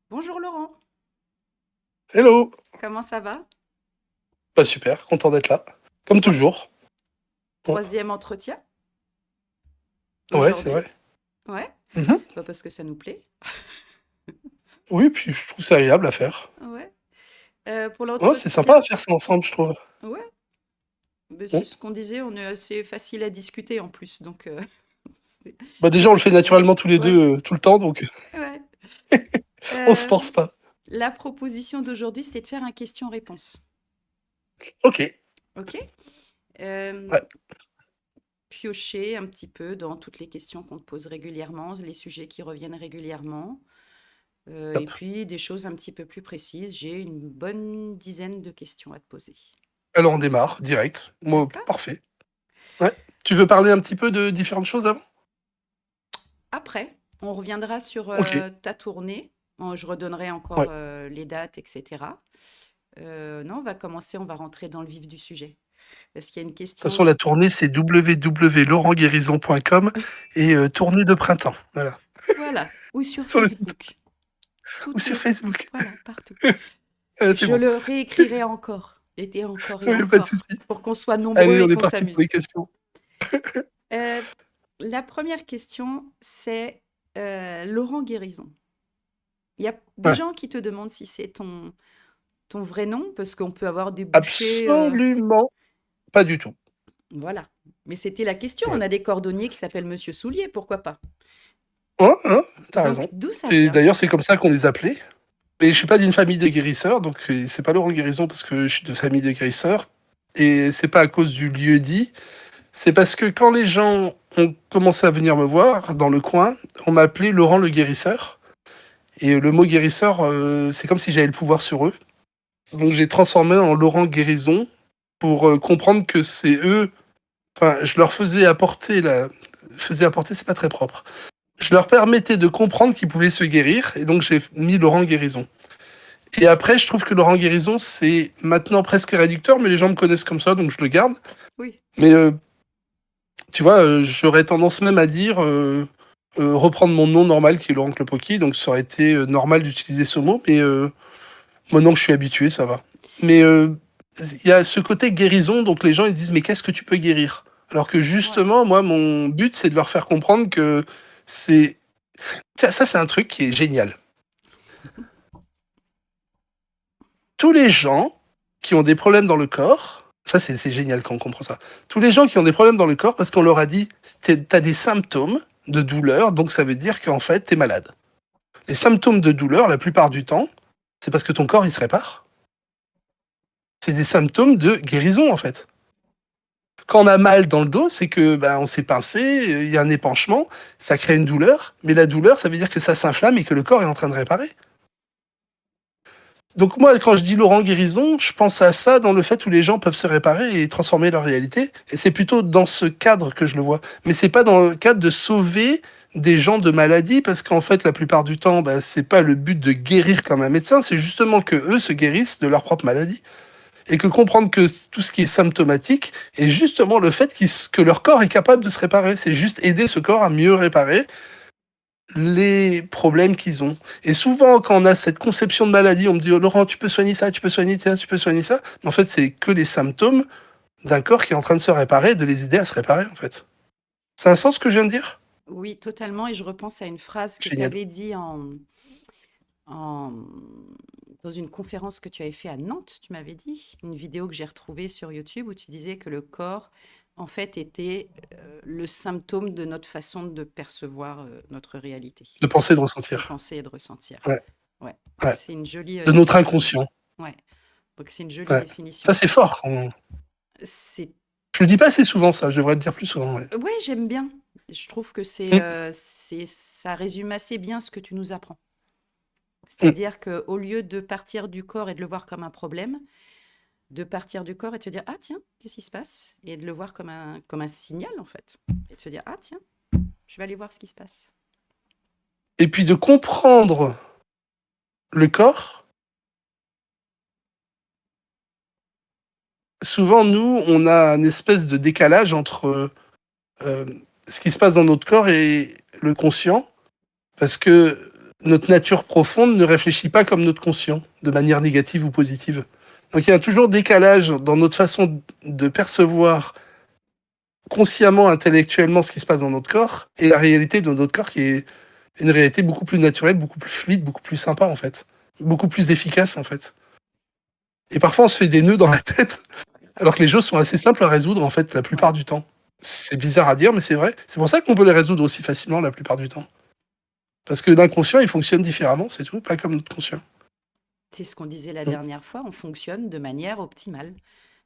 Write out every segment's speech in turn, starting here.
Bonjour Laurent, Hello! comment ça va? Bah super, content d'être là. Comme Ouais. toujours. Ouais, Troisième entretien ouais, c'est aujourd'hui? vrai. Ouais, Mhm. bah parce que ça nous plaît. Oui, puis je trouve ça agréable à faire. Ouais. Pour Ouais, c'est sympa l'entretien, à faire ça ensemble, je trouve. ouais, bah, Mm. c'est ce qu'on disait, on est assez facile à discuter en plus, donc c'est Bah déjà, on le fait naturellement tous les ouais, deux, tout le temps, donc ouais. on se Euh, force pas. la proposition d'aujourd'hui, c'était de faire un question-réponse. Ok, Ok? Euh, ouais, piocher un petit peu dans toutes les questions qu'on te pose régulièrement, les sujets qui reviennent régulièrement. Et top. puis des choses un petit peu plus précises. J'ai une bonne dizaine de questions à te poser. Alors on démarre, direct. Moi, D'accord? parfait. Ouais. Tu veux parler un petit peu de différentes choses avant? Après, on reviendra sur Ok, ta tournée. Bon, je redonnerai encore ouais. les dates, etc. Non, on va commencer, on va rentrer dans le vif du sujet. Parce qu'il y a une De toute façon, question. la tournée, c'est www.laurentguérison.com et tournée de printemps. Voilà. Voilà, ou sur Sur le site Facebook. ou Toutes sur les. Facebook. Voilà, partout. C'est Je bon. le réécrirai encore, et Ouais, pas de encore, souci. pour qu'on soit nombreux Allez, et on est qu'on parti pour les s'amuse. questions. Euh, la première question, c'est Laurent Guérison. Il y a des Ouais. gens qui te demandent si c'est ton vrai nom, parce qu'on peut avoir des bouchées. Absolument pas du tout. Voilà. Mais c'était la question. On Ouais. a des cordonniers qui s'appellent Monsieur Soulier, pourquoi pas? Hein, tu Donc, raison. d'où ça Et vient? d'ailleurs, c'est comme ça qu'on les appelait. Mais je suis pas d'une famille de guérisseurs, donc c'est pas Laurent Guérison parce que je suis de famille de guérisseurs. Et c'est pas à cause du lieu dit. C'est parce que quand les gens ont commencé à venir me voir dans le coin, on m'appelait Laurent le guérisseur. Et le mot guérisseur, c'est comme si j'avais le pouvoir sur eux. Donc j'ai transformé en Laurent Guérison pour comprendre que c'est eux. Enfin, je leur faisais apporter faisais apporter, c'est pas très propre. Je leur permettais de comprendre qu'ils pouvaient se guérir, et donc j'ai mis Laurent Guérison. Et après, je trouve que Laurent Guérison, c'est maintenant presque réducteur, mais les gens me connaissent comme ça, donc je le garde. Oui. Mais tu vois, j'aurais tendance même à dire reprendre mon nom normal qui est Laurent Clopocky, donc ça aurait été normal d'utiliser ce mot, mais maintenant que je suis habitué, ça va. Mais il y a ce côté guérison, donc les gens ils disent mais qu'est-ce que tu peux guérir? Alors que Ouais. justement, moi, mon but, c'est de leur faire comprendre que c'est ça, c'est un truc qui est génial. Tous les gens qui ont des problèmes dans le corps, ça c'est génial quand on comprend ça. Tous les gens qui ont des problèmes dans le corps parce qu'on leur a dit t'as des symptômes de douleur, donc ça veut dire qu'en fait t'es malade. Les symptômes de douleur, la plupart du temps, c'est parce que ton corps il se répare. C'est des symptômes de guérison en fait. Quand on a mal dans le dos, c'est que on s'est pincé, il y a un épanchement, ça crée une douleur, mais la douleur, ça veut dire que ça s'inflamme et que le corps est en train de réparer. Donc moi, quand je dis Laurent Guérison, je pense à ça dans le fait où les gens peuvent se réparer et transformer leur réalité. Et c'est plutôt dans ce cadre que je le vois. Mais c'est pas dans le cadre de sauver des gens de maladies, parce qu'en fait, la plupart du temps, c'est pas le but de guérir comme un médecin, c'est justement que eux se guérissent de leur propre maladie. Et que comprendre que tout ce qui est symptomatique est justement le fait que leur corps est capable de se réparer. C'est juste aider ce corps à mieux réparer les problèmes qu'ils ont. Et souvent, quand on a cette conception de maladie, on me dit oh, Laurent, tu peux soigner ça, tu peux soigner ça, tu peux soigner ça. Mais en fait, c'est que les symptômes d'un corps qui est en train de se réparer, de les aider à se réparer, en fait. C'est un sens ce que je viens de dire? Oui, totalement. Et je repense à une phrase que tu Génial. avais dit en- dans une conférence que tu avais fait à Nantes, tu m'avais dit, une vidéo que j'ai retrouvée sur YouTube où tu disais que le corps, en fait, était le symptôme de notre façon de percevoir notre réalité, De penser, de de ressentir. penser et de ressentir. Ouais, Ouais, donc ouais. c'est une jolie De notre définition. inconscient. Ouais, donc c'est une jolie Ouais. Ça, définition. c'est fort. C'est Je le dis pas assez souvent, ça. Je devrais le dire plus souvent. Ouais. ouais, j'aime bien. Je trouve que Mm, ça résume assez bien ce que tu nous apprends. mm. C'est-à-dire qu'au lieu de partir du corps et de le voir comme un problème, de partir du corps et de se dire ah tiens, qu'est-ce qui se passe? Et de le voir comme un signal en fait. Et de se dire ah tiens, je vais aller voir ce qui se passe. Et puis de comprendre le corps. Souvent, nous, on a une espèce de décalage entre ce qui se passe dans notre corps et le conscient. Parce que notre nature profonde ne réfléchit pas comme notre conscient, de manière négative ou positive. Donc il y a toujours décalage dans notre façon de percevoir consciemment, intellectuellement ce qui se passe dans notre corps et la réalité de notre corps qui est une réalité beaucoup plus naturelle, beaucoup plus fluide, beaucoup plus sympa en fait, beaucoup plus efficace en fait. Et parfois on se fait des nœuds dans la tête alors que les choses sont assez simples à résoudre en fait la plupart Ouais. du temps. C'est bizarre à dire mais c'est vrai. C'est pour ça qu'on peut les résoudre aussi facilement la plupart du temps. Parce que l'inconscient il fonctionne différemment, c'est tout, pas comme notre conscient. C'est ce qu'on disait la Mm. dernière fois, on fonctionne de manière optimale.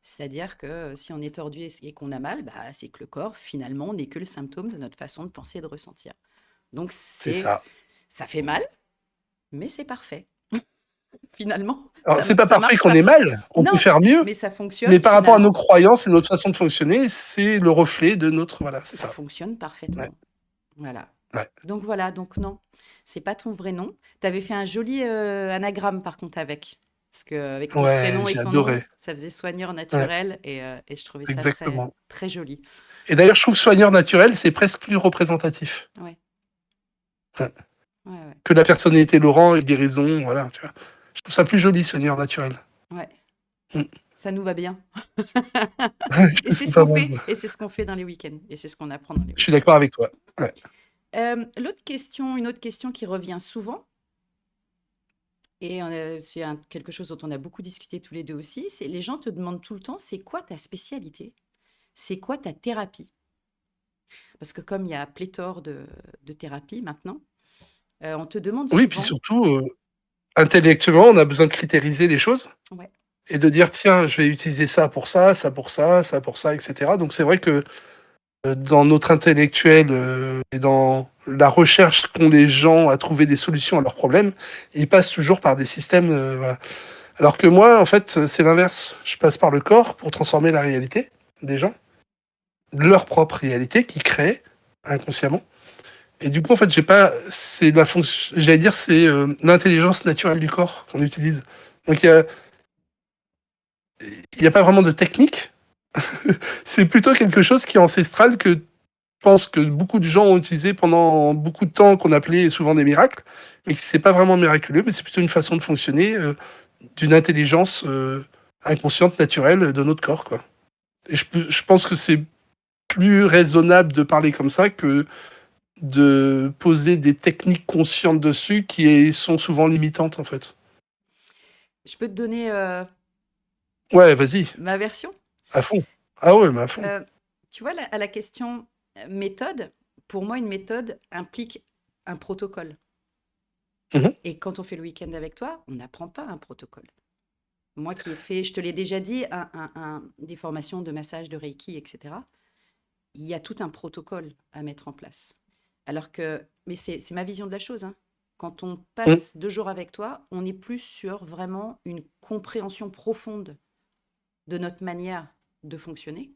C'est-à-dire que si on est tordu et qu'on a mal, bah, c'est que le corps, finalement, n'est que le symptôme de notre façon de penser et de ressentir. Donc, C'est ça. ça fait mal, mais c'est parfait. Finalement, Alors c'est pas ça parfait marche qu'on ait pas. mal, on peut Non, faire mieux, mais ça mais fonctionne par rapport à nos finalement. croyances et notre façon de fonctionner, c'est le reflet de notre voilà, c'est Ça ça. fonctionne Ouais, parfaitement. Voilà. ouais. Donc voilà, donc non, c'est pas ton vrai nom. Tu avais fait un joli anagramme par contre avec. Parce que avec ton Ouais, prénom et j'ai ton nom, adoré. ça faisait soigneur Ouais, naturel et je trouvais ça très, exactement. très joli. Et d'ailleurs, je trouve soigneur naturel, c'est presque plus représentatif. Ouais, Ouais. ouais, ouais. Que la personnalité Laurent et guérison, voilà, tu vois. Je trouve ça plus joli, soigneur naturel. Ouais, Mm. ça nous va bien. Et Je c'est trouve ce pas qu'on mal. fait. Et c'est ce qu'on fait dans les week-ends. Et c'est ce qu'on apprend dans les Je suis week-ends. d'accord avec toi. Ouais. Une autre question qui revient souvent, et c'est quelque chose dont on a beaucoup discuté tous les deux aussi, c'est les gens te demandent tout le temps, c'est quoi ta spécialité? C'est quoi ta thérapie? Parce que comme il y a pléthore de thérapies maintenant, on te demande Oui, puis souvent, surtout, intellectuellement, on a besoin de critériser les choses ouais, et de dire, tiens, je vais utiliser ça pour ça, ça pour ça, ça pour ça, etc. Donc c'est vrai que dans notre intellectuel et dans la recherche qu'ont les gens à trouver des solutions à leurs problèmes, ils passent toujours par des systèmes. Voilà. Alors que moi, en fait, c'est l'inverse. Je passe par le corps pour transformer la réalité des gens, leur propre réalité qu'ils créent inconsciemment. Et du coup, en fait, j'ai pas. C'est la fonction. J'allais dire, c'est l'intelligence naturelle du corps qu'on utilise. Donc il y a pas vraiment de technique. C'est plutôt quelque chose qui est ancestral que je pense que beaucoup de gens ont utilisé pendant beaucoup de temps, qu'on appelait souvent des miracles, mais qui c'est pas vraiment miraculeux, mais c'est plutôt une façon de fonctionner d'une intelligence inconsciente naturelle de notre corps, quoi. Et je pense que c'est plus raisonnable de parler comme ça que de poser des techniques conscientes dessus qui sont souvent limitantes, en fait. je peux te donner Ouais, vas-y, ma version. à fond. Ah ouais, mais à fond. Euh, Tu vois, à la question méthode, pour moi, une méthode implique un protocole. Mhm. Et quand on fait le week-end avec toi, on n'apprend pas un protocole. Moi qui ai fait, je te l'ai déjà dit, des formations de massage, de Reiki, etc., il y a tout un protocole à mettre en place. Alors que, mais c'est ma vision de la chose, hein. Quand on Mhm. passe 2 jours avec toi, on est plus sur vraiment une compréhension profonde de notre manière de fonctionner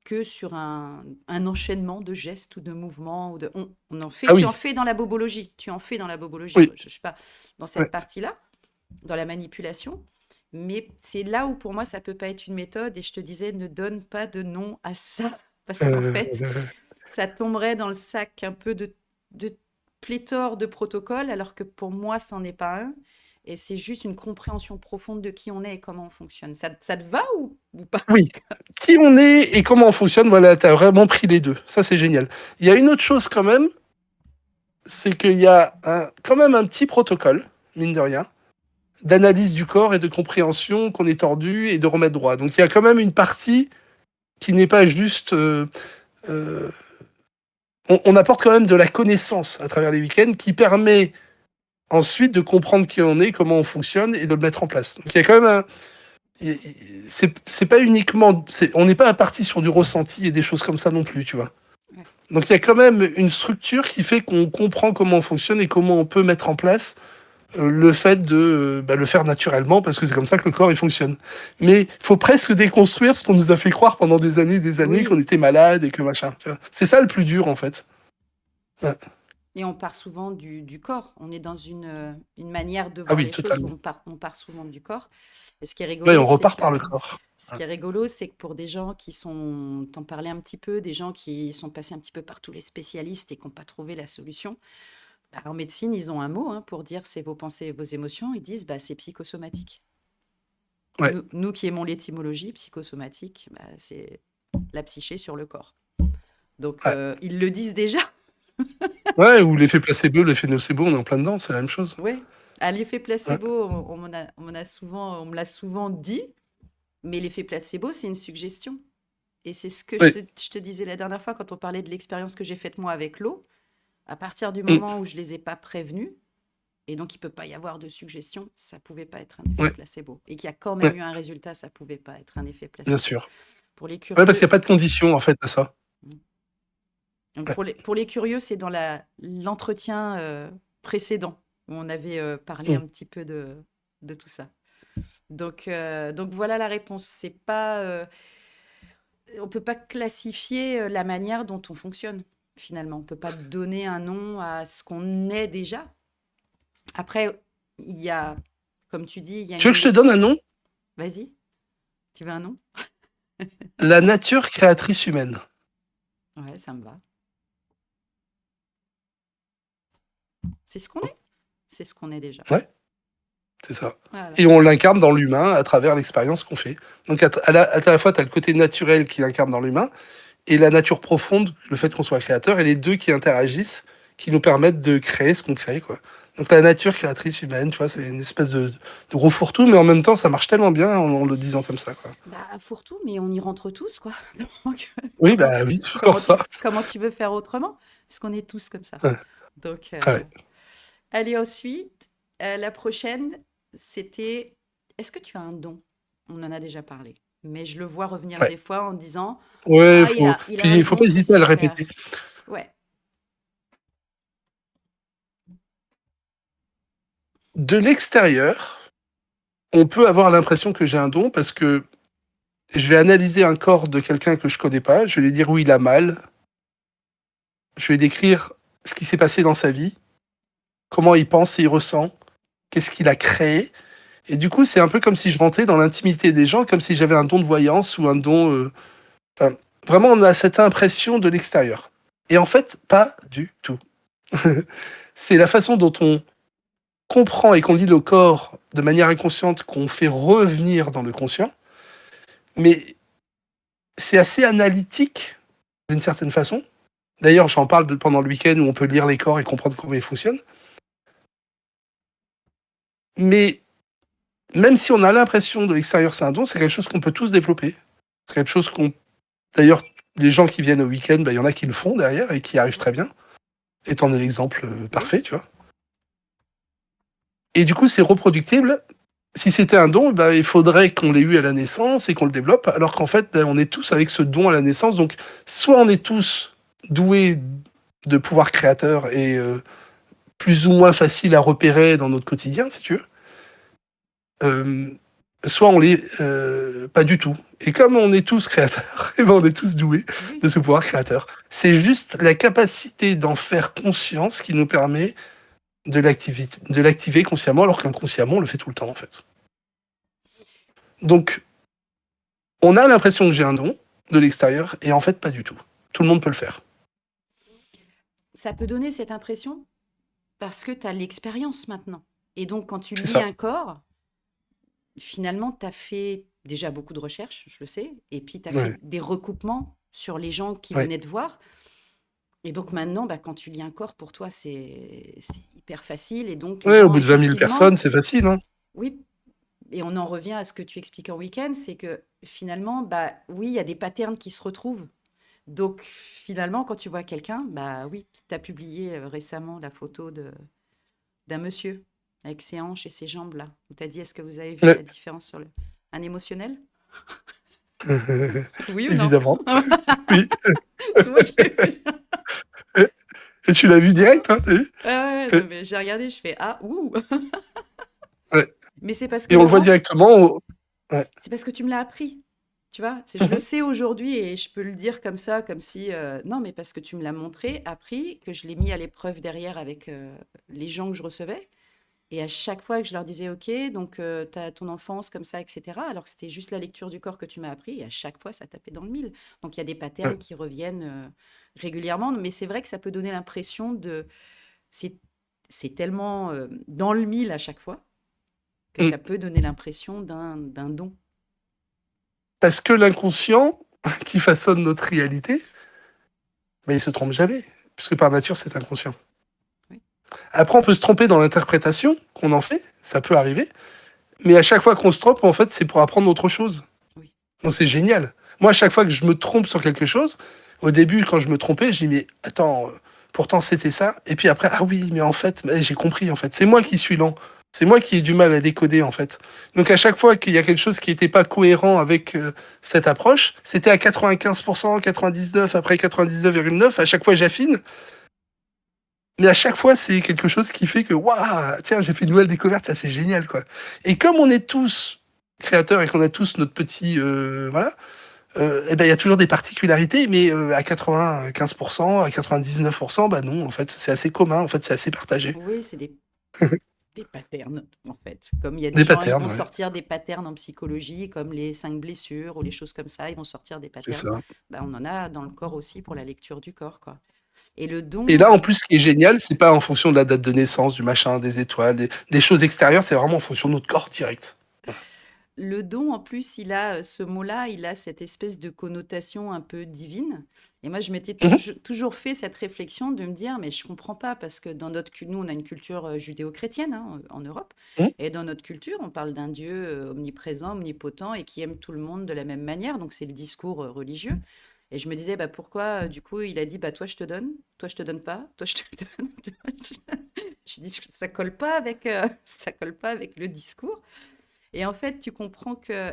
que sur un enchaînement de gestes ou de mouvements. On en fait, Ah tu oui, en fais dans la bobologie, tu en fais dans la bobologie. oui. Moi, je ne suis pas dans Ouais. cette partie-là, dans la manipulation. Mais c'est là où pour moi ça peut pas être une méthode et je te disais ne donne pas de nom à ça parce qu'en Euh, fait ça tomberait dans le sac un peu de pléthore de protocoles alors que pour moi c'en est pas un et c'est juste une compréhension profonde de qui on est et comment on fonctionne. Ça te va ou pas? oui. Qui on est et comment on fonctionne, voilà, tu as vraiment pris les deux. Ça, c'est génial. Il y a une autre chose quand même, c'est qu'il y a quand même un petit protocole, mine de rien, d'analyse du corps et de compréhension qu'on est tordu et de remettre droit. Donc il y a quand même une partie qui n'est pas juste... euh, on apporte quand même de la connaissance à travers les week-ends qui permet ensuite de comprendre qui on est, comment on fonctionne et de le mettre en place. Donc il y a quand même un... C'est pas uniquement... On n'est pas parti sur du ressenti et des choses comme ça non plus, tu vois. Ouais. Donc il y a quand même une structure qui fait qu'on comprend comment on fonctionne et comment on peut mettre en place le fait de le faire naturellement, parce que c'est comme ça que le corps il fonctionne. Mais il faut presque déconstruire ce qu'on nous a fait croire pendant des années, qu'on Oui, était malade et que machin. Tu vois. C'est ça le plus dur en fait. Ouais. et on part souvent du corps. On est dans une manière de Ah voir oui, les choses où totalement. on part souvent du corps. Et Ouais, rigolo, on c'est repart que par le corps. ce qui est rigolo, c'est que pour des gens qui sont, t'en parlais un petit peu, des gens qui sont passés un petit peu par tous les spécialistes et qui n'ont pas trouvé la solution, Bah, en médecine, ils ont un mot hein, pour dire c'est vos pensées et vos émotions. Ils disent bah, c'est psychosomatique. Ouais, Nous qui aimons l'étymologie, psychosomatique, bah, c'est la psyché sur le corps. Donc, ouais. ils le disent déjà. Ouais, ou l'effet placebo, l'effet nocebo, on est en plein dedans, c'est la même chose. Ouais. À l'effet Ouais, placebo, on me l'a souvent dit, mais l'effet placebo, c'est une suggestion. Et c'est ce que ouais. je te disais la dernière fois quand on parlait de l'expérience que j'ai faite moi avec l'eau. À partir du Mm, moment où je les ai pas prévenus, et donc il peut pas y avoir de suggestion, ça pouvait pas être un effet ouais, placebo. Et qu'il y a quand même ouais, eu un résultat, ça pouvait pas être un effet bien placebo. sûr. Pour les Ouais, parce qu'il n'y a curieux, pas de condition, en fait, à ça. donc Ouais. pour les curieux, c'est dans l'entretien précédent où on avait parlé Mm. un petit peu de tout ça. Donc voilà la réponse. C'est pas, on peut pas classifier la manière dont on fonctionne. Finalement, on peut pas donner un nom à ce qu'on est déjà. Après, il y a, comme tu dis, il y a Tu veux une que je te donne un nom? Vas-y, tu veux un nom? La nature créatrice humaine. Ouais, ça me va. C'est ce qu'on est. C'est ce qu'on est déjà. Ouais, c'est ça. Voilà. Et on l'incarne dans l'humain à travers l'expérience qu'on fait. Donc à la fois, tu as le côté naturel qui l'incarne dans l'humain et la nature profonde, le fait qu'on soit créateur, et les deux qui interagissent, qui nous permettent de créer ce qu'on crée, quoi. Donc la nature créatrice humaine, tu vois, c'est une espèce de gros fourre-tout, mais en même temps, ça marche tellement bien en le disant comme ça, quoi. Bah, fourre-tout, mais on y rentre tous, quoi. Donc, Oui, bah oui, c'est encore ça. comment tu veux faire autrement? Puisqu'on est tous comme ça. Ouais, Donc, ouais, allez, ensuite, la prochaine, c'était, est-ce que tu as un don? On en a déjà parlé, mais je le vois revenir ouais. des fois en disant, Ouais, ah, il puis a un il faut don, pas c'est hésiter à le super. répéter. Ouais, De l'extérieur, on peut avoir l'impression que j'ai un don parce que je vais analyser un corps de quelqu'un que je connais pas, je vais lui dire où il a mal, je vais décrire ce qui s'est passé dans sa vie, comment il pense et il ressent, qu'est-ce qu'il a créé. Et du coup, c'est un peu comme si je rentrais dans l'intimité des gens, comme si j'avais un don de voyance ou un don. Enfin, vraiment, on a cette impression de l'extérieur. Et en fait, pas du tout. C'est la façon dont on comprend et qu'on lit le corps de manière inconsciente qu'on fait revenir dans le conscient. Mais c'est assez analytique d'une certaine façon. D'ailleurs, j'en parle pendant le week-end où on peut lire les corps et comprendre comment ils fonctionnent. Mais même si on a l'impression de l'extérieur, c'est un don, c'est quelque chose qu'on peut tous développer. C'est quelque chose qu'on. D'ailleurs, les gens qui viennent au week-end, bah, il y en a qui le font derrière et qui y arrivent très bien. Et t'en es l'exemple oui. parfait, tu vois. Et du coup, c'est reproductible. Si c'était un don, bah, il faudrait qu'on l'ait eu à la naissance et qu'on le développe, alors qu'en fait, bah, on est tous avec ce don à la naissance. Donc, soit on est tous doués de pouvoir créateur et plus ou moins facile à repérer dans notre quotidien, si tu veux, euh, soit on l'est pas du tout. Et comme on est tous créateurs, et ben on est tous doués Oui. de ce pouvoir créateur. C'est juste la capacité d'en faire conscience qui nous permet de l'activer consciemment, alors qu'inconsciemment, on le fait tout le temps, en fait. Donc, on a l'impression que j'ai un don de l'extérieur, et en fait, pas du tout. Tout le monde peut le faire. Ça peut donner cette impression parce que tu as l'expérience maintenant. Et donc, quand tu C'est lis ça. un corps, finalement, tu as fait déjà beaucoup de recherches, je le sais, et puis tu as fait Ouais. des recoupements sur les gens qui Ouais. venaient te voir. Et donc maintenant, bah, quand tu lis un corps, pour toi, c'est hyper facile. Et donc les Ouais, au gens, bout de 20 000 effectivement, personnes, c'est facile, hein. oui, et on en revient à ce que tu expliques en week-end, c'est que finalement, bah oui, il y a des patterns qui se retrouvent. Donc finalement, quand tu vois quelqu'un, bah oui, tu as publié récemment la photo d'un monsieur avec ses hanches et ses jambes là, où tu as dit, est-ce que vous avez vu Ouais. la différence sur un émotionnel? Oui ou non? Évidemment. Oui. C'est moi, j'ai vu. Et tu l'as vu direct, hein, t'as vu? Ouais, ouais, Ouais. non, mais j'ai regardé, je fais, ah, ouh! Ouais. Mais c'est parce que Et on le voit Laurent, directement. Ouais. c'est parce que tu me l'as appris. Tu vois? Je le Mhm. sais aujourd'hui et je peux le dire comme ça, comme si, non, mais parce que tu me l'as montré, appris, que je l'ai mis à l'épreuve derrière avec, les gens que je recevais et à chaque fois que je leur disais: «OK, donc tu as ton enfance comme ça et cetera», alors que c'était juste la lecture du corps que tu m'as appris et à chaque fois ça tapait dans le mille. Donc il y a des Ouais. patterns qui reviennent, régulièrement, mais c'est vrai que ça peut donner l'impression de c'est c'est tellement dans le mille à chaque fois que Mm. ça peut donner l'impression d'un don. Parce que l'inconscient, qui façonne notre réalité, mais il se trompe jamais, puisque par nature, c'est inconscient. Oui. Après, on peut se tromper dans l'interprétation qu'on en fait, ça peut arriver, mais à chaque fois qu'on se trompe, en fait, c'est pour apprendre autre chose. Oui. Donc c'est génial. Moi, à chaque fois que je me trompe sur quelque chose, au début, quand je me trompais, je dis, mais attends, pourtant c'était ça. Et puis après, ah oui, mais en fait, j'ai compris, en fait. C'est moi qui suis lent. C'est moi qui ai du mal à décoder, en fait. Donc à chaque fois qu'il y a quelque chose qui n'était pas cohérent avec cette approche, c'était à 95%, 99%, après 99,9%, à chaque fois j'affine. Mais à chaque fois, c'est quelque chose qui fait que, waouh, tiens, j'ai fait une nouvelle découverte, ça c'est génial, quoi. Et comme on est tous créateurs et qu'on a tous notre petit, voilà, eh ben, il y a toujours des particularités, mais à 95%, à 99%, bah non, en fait, c'est assez commun, en fait, c'est assez partagé. Oui, c'est des patterns, en fait. Comme il y a des Des gens, ils patterns, vont ouais, sortir des patterns en psychologie, comme les 5 blessures ou les choses comme ça, ils vont sortir des c'est patterns. ça. Ben, on en a dans le corps aussi pour la lecture du corps, quoi. Et le Et don, là, en plus, ce qui est génial, c'est pas en fonction de la date de naissance, du machin, des étoiles, des choses extérieures, c'est vraiment en fonction de notre corps direct. le don, en plus, il a ce mot-là, il a cette espèce de connotation un peu divine. Et moi, je m'étais Mhm, toujours fait cette réflexion de me dire, mais je comprends pas, parce que dans nous, on a une culture judéo-chrétienne hein, en Europe. mhm. Et dans notre culture, on parle d'un Dieu omniprésent, omnipotent et qui aime tout le monde de la même manière. Donc, c'est le discours religieux. Et je me disais, bah, pourquoi, du coup, il a dit, bah, toi, je te donne pas, toi, je te donne. Je dis, ça colle pas avec, ça colle pas avec le discours. Et en fait, tu comprends que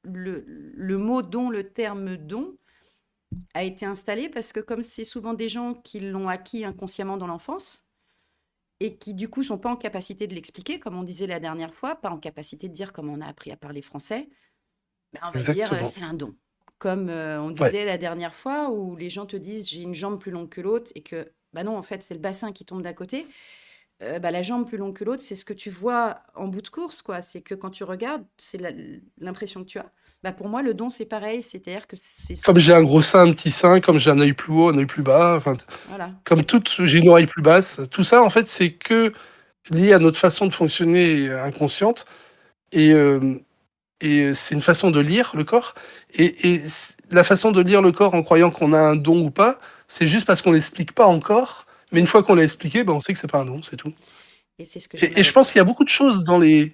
le mot don, le terme don, a été installé parce que comme c'est souvent des gens qui l'ont acquis inconsciemment dans l'enfance et qui du coup sont pas en capacité de l'expliquer, comme on disait la dernière fois, pas en capacité de dire comment on a appris à parler français, ben on va dire Exactement. c'est un don. Comme on Ouais. disait la dernière fois où les gens te disent j'ai une jambe plus longue que l'autre et que bah non en fait c'est le bassin qui tombe d'à côté. Bah, la jambe plus longue que l'autre, c'est ce que tu vois en bout de course, quoi. C'est que quand tu regardes, c'est l'impression que tu as. Bah, pour moi, le don, c'est pareil. C'est-à-dire que c'est Comme j'ai souvent... un gros sein, un petit sein, comme j'ai un œil plus haut, un œil plus bas, enfin, Voilà. comme tout, j'ai une oreille plus basse. Tout ça, en fait, c'est que lié à notre façon de fonctionner inconsciente. Et, c'est une façon de lire le corps. La façon de lire le corps en croyant qu'on a un don ou pas, c'est juste parce qu'on l'explique pas encore. Mais une Oui. fois qu'on l'a expliqué, ben, on sait que c'est pas un don, c'est tout. Et c'est ce que Et je j'aimerais. pense qu'il y a beaucoup de choses dans les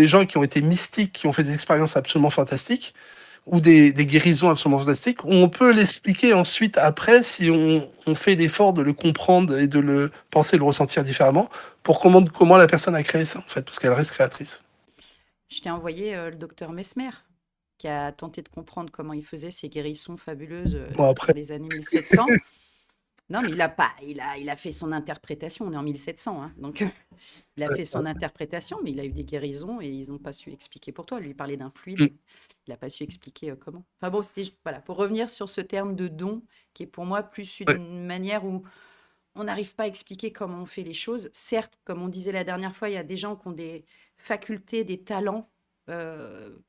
gens qui ont été mystiques, qui ont fait des expériences absolument fantastiques, ou des guérisons absolument fantastiques, où on peut l'expliquer ensuite, après, si on fait l'effort de le comprendre et de le penser, le ressentir différemment, pour comment la personne a créé ça, en fait, parce qu'elle reste créatrice. Je t'ai envoyé le docteur Mesmer, qui a tenté de comprendre comment il faisait ces guérisons fabuleuses Bon, dans après, les années 1700. Non, mais il a pas, il a fait son interprétation. On est en 1700, hein, donc il a fait son interprétation, mais il a eu des guérisons et ils n'ont pas su expliquer pour toi. Lui parlait d'un fluide, mm, il n'a pas su expliquer comment. Enfin bon, c'était voilà pour revenir sur ce terme de don, qui est pour moi plus ouais. une manière où on n'arrive pas à expliquer comment on fait les choses. Certes, comme on disait la dernière fois, il y a des gens qui ont des facultés, des talents. Tu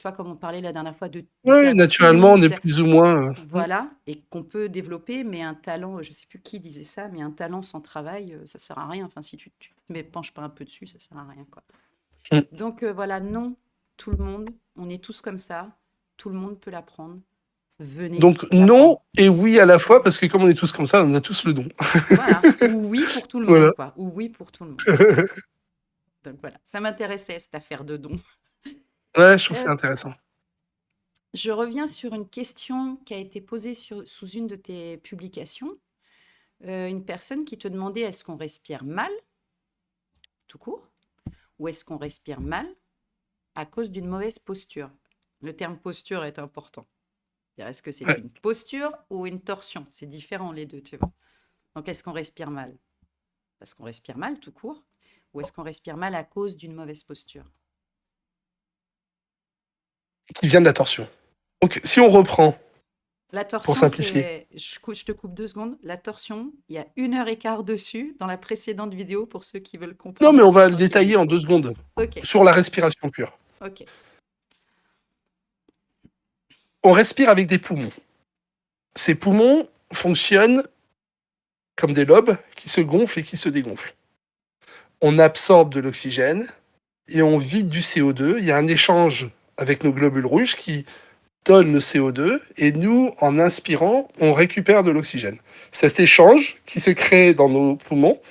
vois, comme on parlait la dernière fois de Ouais, faire du naturellement, feeling, on est plus ou moins. voilà, et qu'on peut développer, mais un talent, je sais plus qui disait ça, mais un talent sans travail, ça sert à rien. Enfin, si tu te penches pas un peu dessus, ça sert à rien, quoi. Mm. Donc voilà, non, tout le monde, on est tous comme ça, tout le monde peut l'apprendre. Venez, Donc, j'apprends. non et oui à la fois, parce que comme on est tous comme ça, on a tous le don. Voilà, ou oui pour tout le monde, Voilà. quoi. Ou oui pour tout le monde. Donc voilà, ça m'intéressait cette affaire de don. Ouais, je trouve Euh, ça intéressant. je reviens sur une question qui a été posée sous une de tes publications. Une personne qui te demandait est-ce qu'on respire mal, tout court, ou est-ce qu'on respire mal à cause d'une mauvaise posture. Le terme posture est important. Est-ce que c'est Ouais. une posture ou une torsion? C'est différent les deux, tu vois. Donc est-ce qu'on respire mal parce qu'on respire mal tout court, ou est-ce qu'on respire mal à cause d'une mauvaise posture? Qui vient de la torsion. Donc, si on reprend, La pour torsion, simplifier. c'est... Je te coupe 2 secondes. La torsion, il y a 1 heure et quart dessus dans la précédente vidéo pour ceux qui veulent Non, comprendre mais la on va le façon de détailler vibrer. en 2 secondes. Ok, Sur la respiration pure. ok. On respire avec des poumons. Ces poumons fonctionnent comme des lobes qui se gonflent et qui se dégonflent. on absorbe de l'oxygène et on vide du CO2. Il y a un échange avec nos globules rouges qui donne le CO2 et nous, en inspirant, on récupère de l'oxygène. Cet échange qui se crée dans nos poumons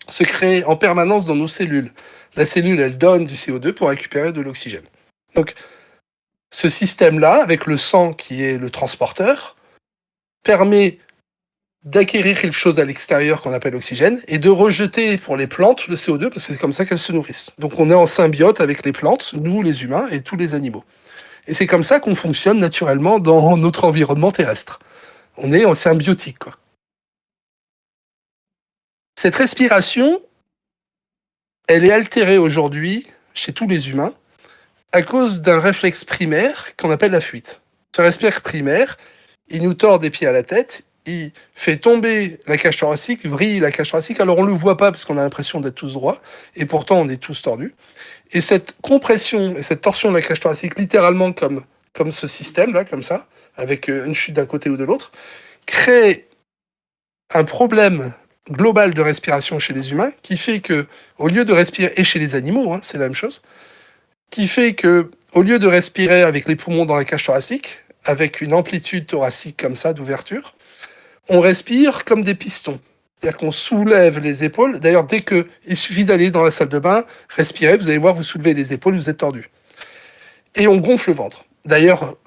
se crée en permanence dans nos cellules. La cellule, elle donne du CO2 pour récupérer de l'oxygène. Donc, ce système-là, avec le sang qui est le transporteur, permet d'acquérir quelque chose à l'extérieur qu'on appelle l'oxygène et de rejeter pour les plantes le CO2 parce que c'est comme ça qu'elles se nourrissent. Donc on est en symbiote avec les plantes, nous les humains et tous les animaux. Et c'est comme ça qu'on fonctionne naturellement dans notre environnement terrestre. On est en symbiotique, quoi. Cette respiration, elle est altérée aujourd'hui chez tous les humains à cause d'un réflexe primaire qu'on appelle la fuite. Ce réflexe primaire, il nous tord des pieds à la tête, il fait tomber la cage thoracique, vrille la cage thoracique. Alors on ne le voit pas parce qu'on a l'impression d'être tous droits, et pourtant on est tous tordus. Et cette compression et cette torsion de la cage thoracique, littéralement comme ce système-là, comme ça, avec une chute d'un côté ou de l'autre, crée un problème global de respiration chez les humains qui fait que, au lieu de respirer, et chez les animaux, hein, c'est la même chose, qui fait que, au lieu de respirer avec les poumons dans la cage thoracique, avec une amplitude thoracique comme ça d'ouverture, on respire comme des pistons. C'est-à-dire qu'on soulève les épaules. D'ailleurs, il suffit d'aller dans la salle de bain, respirer, vous allez voir, vous soulevez les épaules, vous êtes tordu. Et on gonfle le ventre. D'ailleurs,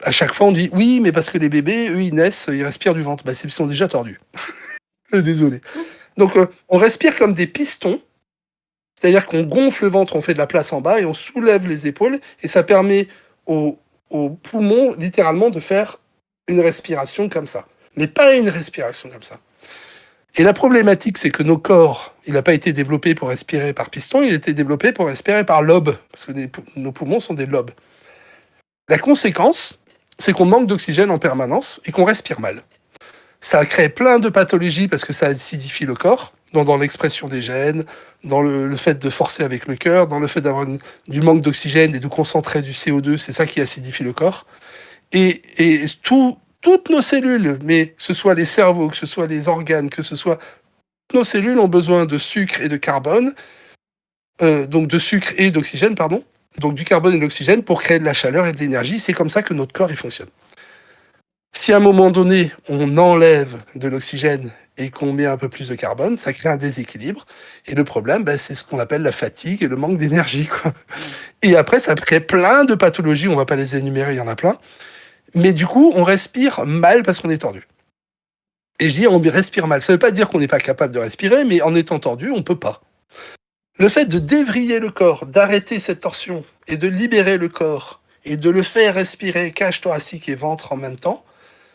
à chaque fois, on dit oui, mais parce que les bébés, eux, ils naissent, ils respirent du ventre. Bah, ils sont déjà tordus. Désolé. Donc, on respire comme des pistons. C'est-à-dire qu'on gonfle le ventre, on fait de la place en bas et on soulève les épaules. Et ça permet aux poumons, littéralement, de faire une respiration comme ça. Mais pas une respiration comme ça. Et la problématique, c'est que nos corps, il n'a pas été développé pour respirer par piston, il a été développé pour respirer par lobe, parce que nos poumons sont des lobes. La conséquence, c'est qu'on manque d'oxygène en permanence et qu'on respire mal. Ça crée plein de pathologies parce que ça acidifie le corps, dans l'expression des gènes, dans le fait de forcer avec le cœur, dans le fait d'avoir du manque d'oxygène et de concentrer du CO2, c'est ça qui acidifie le corps. Et toutes nos cellules, mais que ce soit les cerveaux, que ce soit les organes, que ce soit... Nos cellules ont besoin de sucre et de carbone, donc de sucre et d'oxygène, pardon, donc du carbone et de l'oxygène pour créer de la chaleur et de l'énergie. C'est comme ça que notre corps il fonctionne. Si à un moment donné, on enlève de l'oxygène et qu'on met un peu plus de carbone, ça crée un déséquilibre. Et le problème, c'est ce qu'on appelle la fatigue et le manque d'énergie, quoi. Et après, ça crée plein de pathologies, on ne va pas les énumérer, il y en a plein. Mais du coup, on respire mal parce qu'on est tordu. Et je dis, on respire mal. Ça ne veut pas dire qu'on n'est pas capable de respirer, mais en étant tordu, on ne peut pas. Le fait de dévriller le corps, d'arrêter cette torsion et de libérer le corps et de le faire respirer cage thoracique et ventre en même temps,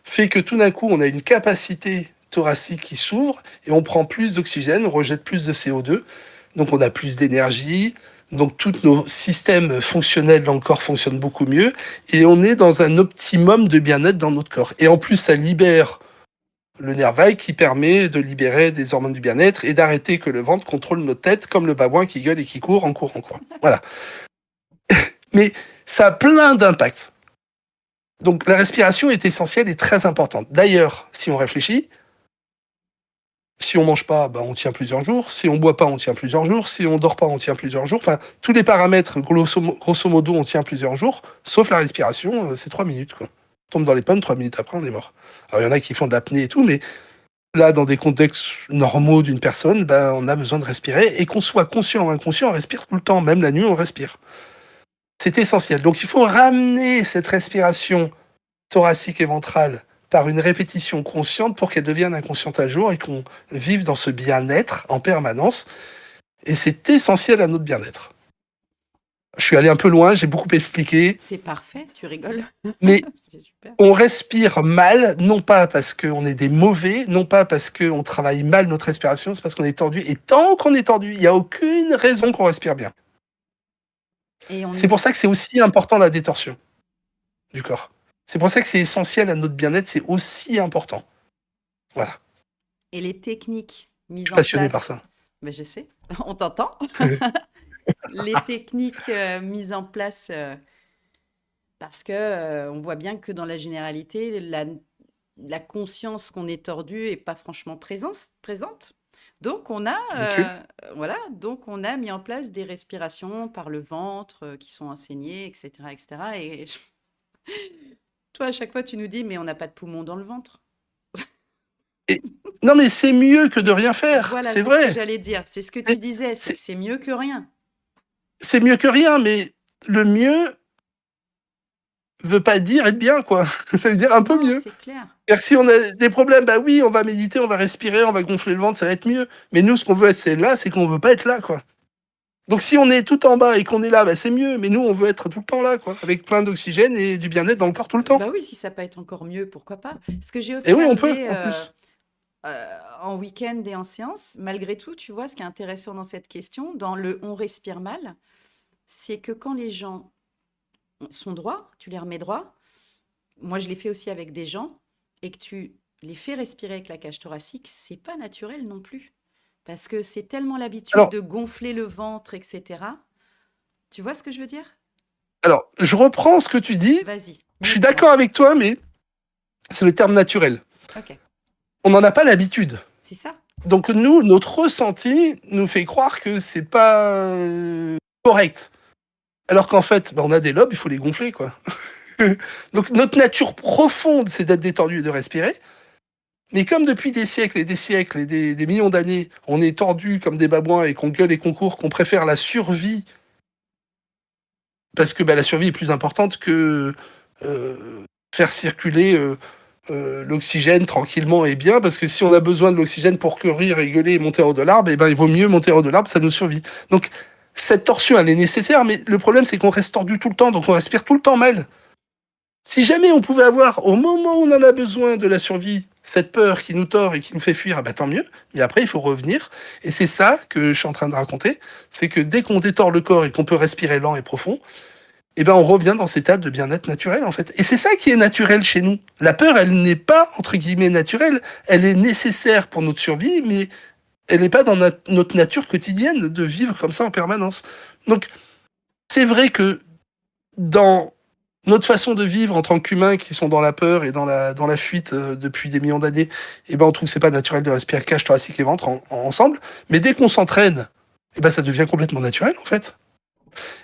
fait que tout d'un coup, on a une capacité thoracique qui s'ouvre et on prend plus d'oxygène, on rejette plus de CO2, donc on a plus d'énergie, donc tous nos systèmes fonctionnels dans le corps fonctionnent beaucoup mieux et on est dans un optimum de bien-être dans notre corps. Et en plus, ça libère le nerf vague qui permet de libérer des hormones du bien-être et d'arrêter que le ventre contrôle notre tête comme le babouin qui gueule et qui court en courant, quoi. Voilà. Mais ça a plein d'impacts. Donc la respiration est essentielle et très importante. D'ailleurs, si on réfléchit, si on mange pas, on tient plusieurs jours. Si on boit pas, on tient plusieurs jours. Si on dort pas, on tient plusieurs jours. Enfin, tous les paramètres, grosso modo, on tient plusieurs jours. Sauf la respiration, c'est 3 minutes, quoi. On tombe dans les pommes, 3 minutes après, on est mort. Alors il y en a qui font de l'apnée et tout, mais là, dans des contextes normaux d'une personne, on a besoin de respirer. Et qu'on soit conscient ou inconscient, on respire tout le temps. Même la nuit, on respire. C'est essentiel. Donc il faut ramener cette respiration thoracique et ventrale par une répétition consciente pour qu'elle devienne inconsciente à jour et qu'on vive dans ce bien-être en permanence. Et c'est essentiel à notre bien-être. Je suis allé un peu loin, j'ai beaucoup expliqué. C'est parfait, tu rigoles. Mais C'est super. on respire mal, non pas parce qu'on est des mauvais, non pas parce qu'on travaille mal notre respiration, c'est parce qu'on est tordu. Et tant qu'on est tordu, il n'y a aucune raison qu'on respire bien. C'est pour ça que c'est aussi important la détorsion du corps. C'est pour ça que c'est essentiel à notre bien-être, c'est aussi important. Voilà. Et les techniques Je mises suis en passionné par place, ça. je sais, on t'entend. Les techniques mises en place, parce que on voit bien que dans la généralité, la conscience qu'on est tordu est pas franchement présente. Donc on a, Ridicule. voilà, donc on a mis en place des respirations par le ventre, qui sont enseignées, et cetera, et cetera. Et toi, à chaque fois, tu nous dis: «Mais on n'a pas de poumons dans le ventre». Et non, mais c'est mieux que de rien faire, Voilà, c'est c'est ce que vrai. j'allais dire. C'est ce que tu Mais disais, c'est c'est que c'est mieux que rien. c'est mieux que rien, mais le mieux veut pas dire être bien, quoi. Ça veut dire un peu Non, mieux. c'est clair. C'est-à-dire que si on a des problèmes, bah oui, on va méditer, on va respirer, on va gonfler le ventre, ça va être mieux. Mais nous, ce qu'on veut être, c'est là, c'est qu'on veut pas être là, quoi. Donc si on est tout en bas et qu'on est là, bah c'est mieux. Mais nous, on veut être tout le temps là, quoi, avec plein d'oxygène et du bien-être dans le corps tout le temps. Bah oui, si ça peut être encore mieux, pourquoi pas? Ce que j'ai Et oui, on peut, observé, en plus. en week-end et en séance, malgré tout, tu vois, ce qui est intéressant dans cette question, dans le «on respire mal», c'est que quand les gens sont droits, tu les remets droits. Moi, je l'ai fait aussi avec des gens et que tu les fais respirer avec la cage thoracique, c'est pas naturel non plus. Parce que c'est tellement l'habitude Alors, de gonfler le ventre, et cetera. Tu vois ce que je veux dire? alors, je reprends ce que tu dis. Vas-y, Je mieux suis que moi. d'accord avec toi, mais c'est le terme naturel. OK, On n'en a pas l'habitude. c'est ça. Donc nous, notre ressenti nous fait croire que c'est pas correct. Alors qu'en fait, bah, on a des lobes, il faut les gonfler, quoi. Donc notre nature profonde, c'est d'être détendu et de respirer. Mais comme depuis des siècles et des millions d'années, on est tordu comme des babouins et qu'on gueule et qu'on court, qu'on préfère la survie, parce que bah, la survie est plus importante que faire circuler l'oxygène tranquillement et bien, parce que si on a besoin de l'oxygène pour courir, rigoler et monter en haut de l'arbre, eh ben, il vaut mieux monter en haut de l'arbre, ça nous survit. Donc cette torsion, elle est nécessaire, mais le problème, c'est qu'on reste tordu tout le temps, donc on respire tout le temps mal. Si jamais on pouvait avoir, au moment où on en a besoin de la survie, cette peur qui nous tord et qui nous fait fuir, bah tant mieux. Mais après, il faut revenir. Et c'est ça que je suis en train de raconter. C'est que dès qu'on détord le corps et qu'on peut respirer lent et profond, eh ben, on revient dans cet état de bien-être naturel, en fait. Et c'est ça qui est naturel chez nous. La peur, elle n'est pas, entre guillemets, naturelle. Elle est nécessaire pour notre survie, mais elle n'est pas dans notre nature quotidienne de vivre comme ça en permanence. Donc, c'est vrai que dans notre façon de vivre en tant qu'humains qui sont dans la peur et dans la fuite depuis des millions d'années, eh ben, on trouve que c'est pas naturel de respirer cage thoracique et ventre ensemble. Mais dès qu'on s'entraîne, eh ben, ça devient complètement naturel, en fait.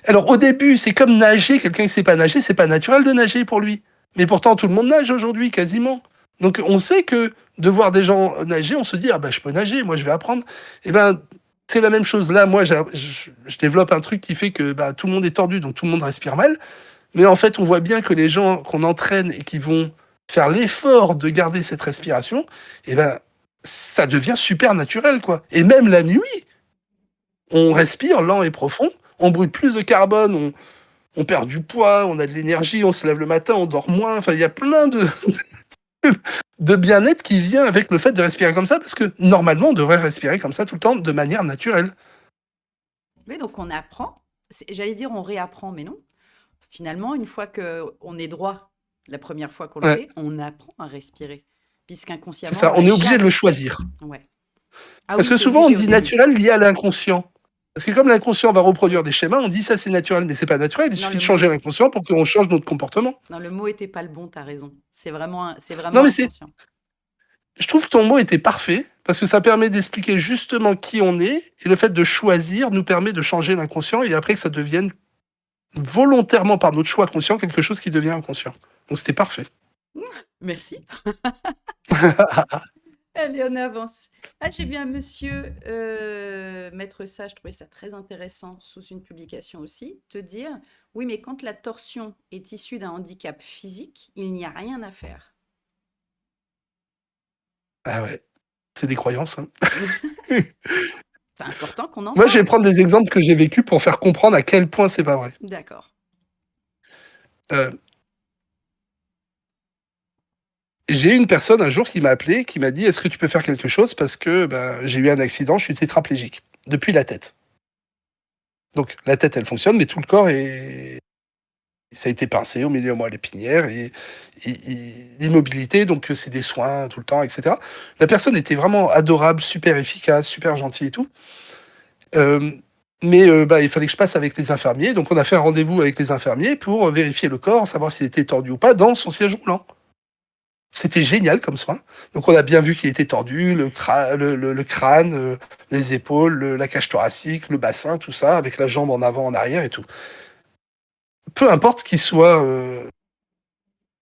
Alors, au début, c'est comme nager. Quelqu'un qui sait pas nager, c'est pas naturel de nager pour lui. Mais pourtant, tout le monde nage aujourd'hui, quasiment. Donc, on sait que de voir des gens nager, on se dit, ah ben, je peux nager, moi, je vais apprendre. Eh ben, c'est la même chose. Là, moi, je développe un truc qui fait que ben, tout le monde est tordu, donc tout le monde respire mal. Mais en fait, on voit bien que les gens qu'on entraîne et qui vont faire l'effort de garder cette respiration, eh ben, ça devient super naturel, quoi. Et même la nuit, on respire lent et profond, on brûle plus de carbone, on perd du poids, on a de l'énergie, on se lève le matin, on dort moins. Enfin, il y a plein de bien-être qui vient avec le fait de respirer comme ça, parce que normalement, on devrait respirer comme ça tout le temps, de manière naturelle. Oui, donc on apprend. J'allais dire on réapprend, mais non. Finalement, une fois qu'on est droit, la première fois qu'on le Ouais, fait, on apprend à respirer, c'est puisqu'inconsciemment, on ça. On l'a est obligé de le jamais fait. choisir. Ouais. Ah Parce oui, que t'es souvent, on obligé au dit début. naturel lié à l'inconscient. Parce que comme l'inconscient va reproduire des schémas, on dit ça c'est naturel, mais c'est pas naturel. Il Non, suffit le de mot changer est... l'inconscient pour qu'on change notre comportement. non, le mot était pas le bon, t'as raison. C'est Non, vraiment mais c'est, inconscient. je trouve que ton mot était parfait parce que ça permet d'expliquer justement qui on est et le fait de choisir nous permet de changer l'inconscient et après que ça devienne volontairement par notre choix conscient quelque chose qui devient inconscient. Donc c'était parfait. Merci. Allez, on avance. Ah, j'ai vu un monsieur mettre ça, je trouvais ça très intéressant, sous une publication aussi, te dire, oui, mais quand la torsion est issue d'un handicap physique, il n'y a rien à faire. Ah ouais, c'est des croyances, hein. C'est important qu'on en Moi, je vais parle. prendre des exemples que j'ai vécus pour faire comprendre à quel point c'est pas vrai. D'accord. Euh, j'ai une personne un jour qui m'a appelé, qui m'a dit est-ce que tu peux faire quelque chose parce que ben, j'ai eu un accident, je suis tétraplégique depuis la tête. Donc la tête, elle fonctionne, mais tout le corps est, ça a été pincé au milieu moi l'épinière et l'immobilité, donc c'est des soins tout le temps, etc. La personne était vraiment adorable, super efficace, super gentille et tout. Euh, mais bah, il fallait que je passe avec les infirmiers, donc on a fait un rendez-vous avec les infirmiers pour vérifier le corps, savoir s'il était tordu ou pas dans son siège roulant. C'était génial comme soin. Donc on a bien vu qu'il était tordu, le crâne, les épaules, la cage thoracique, le bassin, tout ça, avec la jambe en avant, en arrière et tout. Peu importe qu'il soit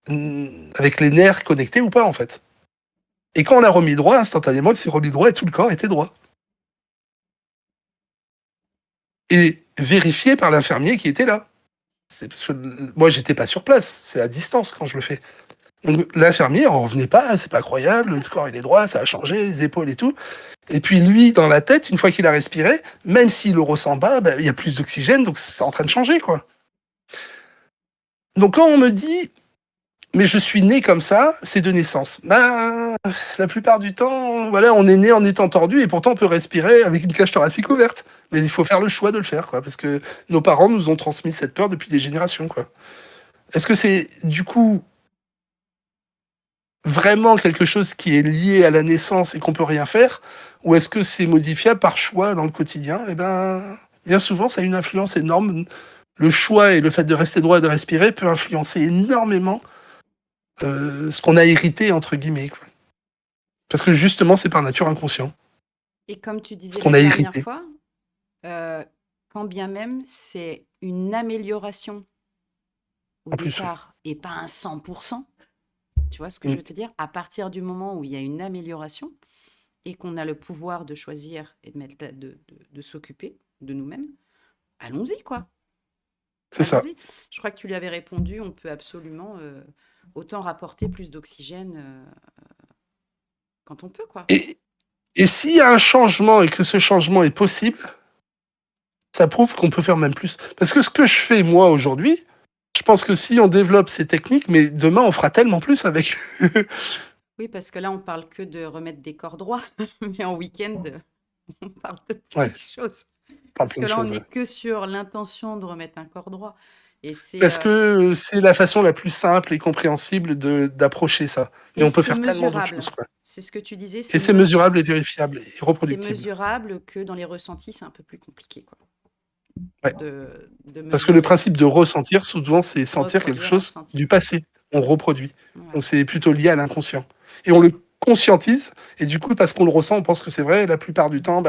avec les nerfs connectés ou pas, en fait. Et quand on l'a remis droit, instantanément, il s'est remis droit et tout le corps était droit. Et vérifié par l'infirmier qui était là. C'est parce que moi, j'étais pas sur place, c'est à distance quand je le fais. Donc l'infirmier en revenait pas, c'est pas croyable, le corps il est droit, ça a changé, les épaules et tout. Et puis lui, dans la tête, une fois qu'il a respiré, même s'il le ressent pas, il y a plus d'oxygène, donc c'est en train de changer, quoi. Donc quand on me dit, mais je suis né comme ça, c'est de naissance. La plupart du temps, voilà, on est né en étant tordu et pourtant on peut respirer avec une cage thoracique ouverte. Mais il faut faire le choix de le faire, quoi, parce que nos parents nous ont transmis cette peur depuis des générations, quoi. Est-ce que c'est du coup vraiment quelque chose qui est lié à la naissance et qu'on peut rien faire, ou est-ce que c'est modifiable par choix dans le quotidien? Eh ben, bien souvent, ça a une influence énorme. Le choix et le fait de rester droit et de respirer peut influencer énormément ce qu'on a hérité, entre guillemets, quoi. Parce que justement, c'est par nature inconscient. Et comme tu Ce disais qu'on la a dernière hérité. fois, quand bien même c'est une amélioration au En plus, oui. départ et pas un 100%, tu vois ce que je Mm. veux te dire? À partir du moment où il y a une amélioration et qu'on a le pouvoir de choisir et de s'occuper de nous-mêmes, allons-y, quoi. C'est ça. Allons-y. Je crois que tu lui avais répondu, on peut absolument autant rapporter plus d'oxygène quand on peut, quoi. Et, et s'il y a un changement et que ce changement est possible, ça prouve qu'on peut faire même plus. Parce que ce que je fais, moi, aujourd'hui, je pense que si on développe ces techniques, mais demain, on fera tellement plus avec. Oui, parce que là, on parle que de remettre des corps droits, mais en week-end, on parle de plein Ouais, de choses. on parle Parce plein que de là, on choses, n'est ouais. que sur l'intention de remettre un corps droit. Et Parce que c'est la façon la plus simple et compréhensible d'approcher ça. Mais on peut c'est faire tellement d'autres choses, mesurable. quoi. C'est ce que tu disais, Et c'est mesurable et vérifiable et c'est reproductible. mesurable que dans les ressentis, c'est un peu plus compliqué, quoi, Ouais. de Parce que le mesurer, principe de ressentir, souvent, c'est sentir quelque reproduire un chose ressenti. du passé. On reproduit. Ouais. Donc c'est plutôt lié à l'inconscient. Et on le conscientise, et du coup, parce qu'on le ressent, on pense que c'est vrai. Et la plupart du temps,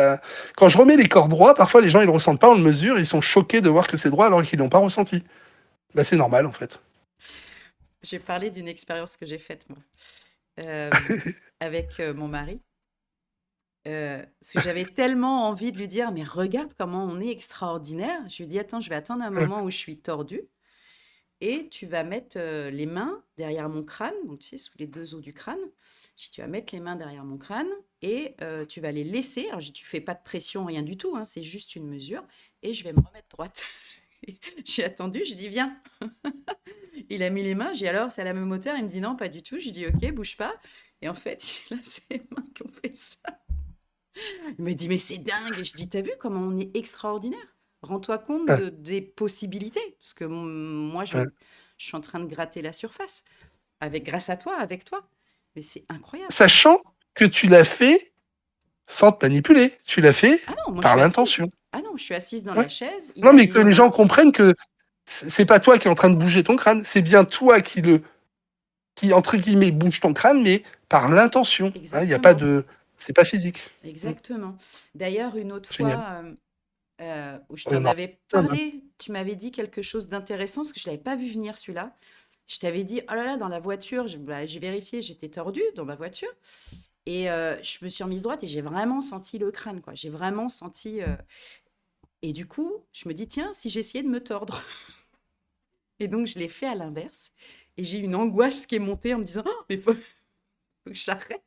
quand je remets les corps droits, parfois les gens ils le ressentent pas, on le mesure, ils sont choqués de voir que c'est droit alors qu'ils l'ont pas ressenti. C'est normal en fait. J'ai parlé d'une expérience que j'ai faite, moi, avec mon mari. Parce que j'avais tellement envie de lui dire: «Mais regarde comment on est extraordinaire». Je lui dis: «Attends, je vais attendre un moment où je suis tordue et tu vas mettre, les mains derrière mon crâne», donc tu sais, sous les 2 os du crâne. Je dis: «Tu vas mettre les mains derrière mon crâne et tu vas les laisser». Alors je dis: «Tu fais pas de pression, rien du tout, hein, c'est juste une mesure et je vais me remettre droite». J'ai attendu, je dis: «Viens». Il a mis les mains, j'ai dit: «Alors, c'est à la même hauteur?» Il me dit: «Non, pas du tout». Je dis: «OK, bouge pas» et en fait, il a ses mains qui ont fait ça. Il me dit: «Mais c'est dingue!» Et je dis: «T'as vu comment on est extraordinaire? Rends-toi compte des possibilités». Parce que moi, je suis en train de gratter la surface, grâce à toi, avec toi. Mais c'est incroyable. Sachant que tu l'as fait sans te manipuler. Tu l'as fait Ah non, moi, je par suis assise. l'intention. Ah non, je suis assise dans Ouais. la chaise, il Non, a mais mis que les les gens mains. comprennent que c'est pas toi qui es en train de bouger ton crâne, c'est bien toi qui entre guillemets bouge ton crâne, mais par l'intention. Il y a pas Exactement, de, c'est pas physique. Mm. exactement. D'ailleurs, une autre Génial. fois, où je Il y en t'en a avais plein, hein. parlé, tu m'avais dit quelque chose d'intéressant, parce que je l'avais pas vu venir celui-là. Je t'avais dit: «Oh là là, dans la voiture», j'ai vérifié, j'étais tordue dans ma voiture. Et je me suis remise droite et j'ai vraiment senti le crâne, quoi. J'ai vraiment senti, et du coup, je me dis: «Tiens, si j'essayais de me tordre?» Et donc je l'ai fait à l'inverse et j'ai eu une angoisse qui est montée en me disant: «Oh, mais faut que j'arrête».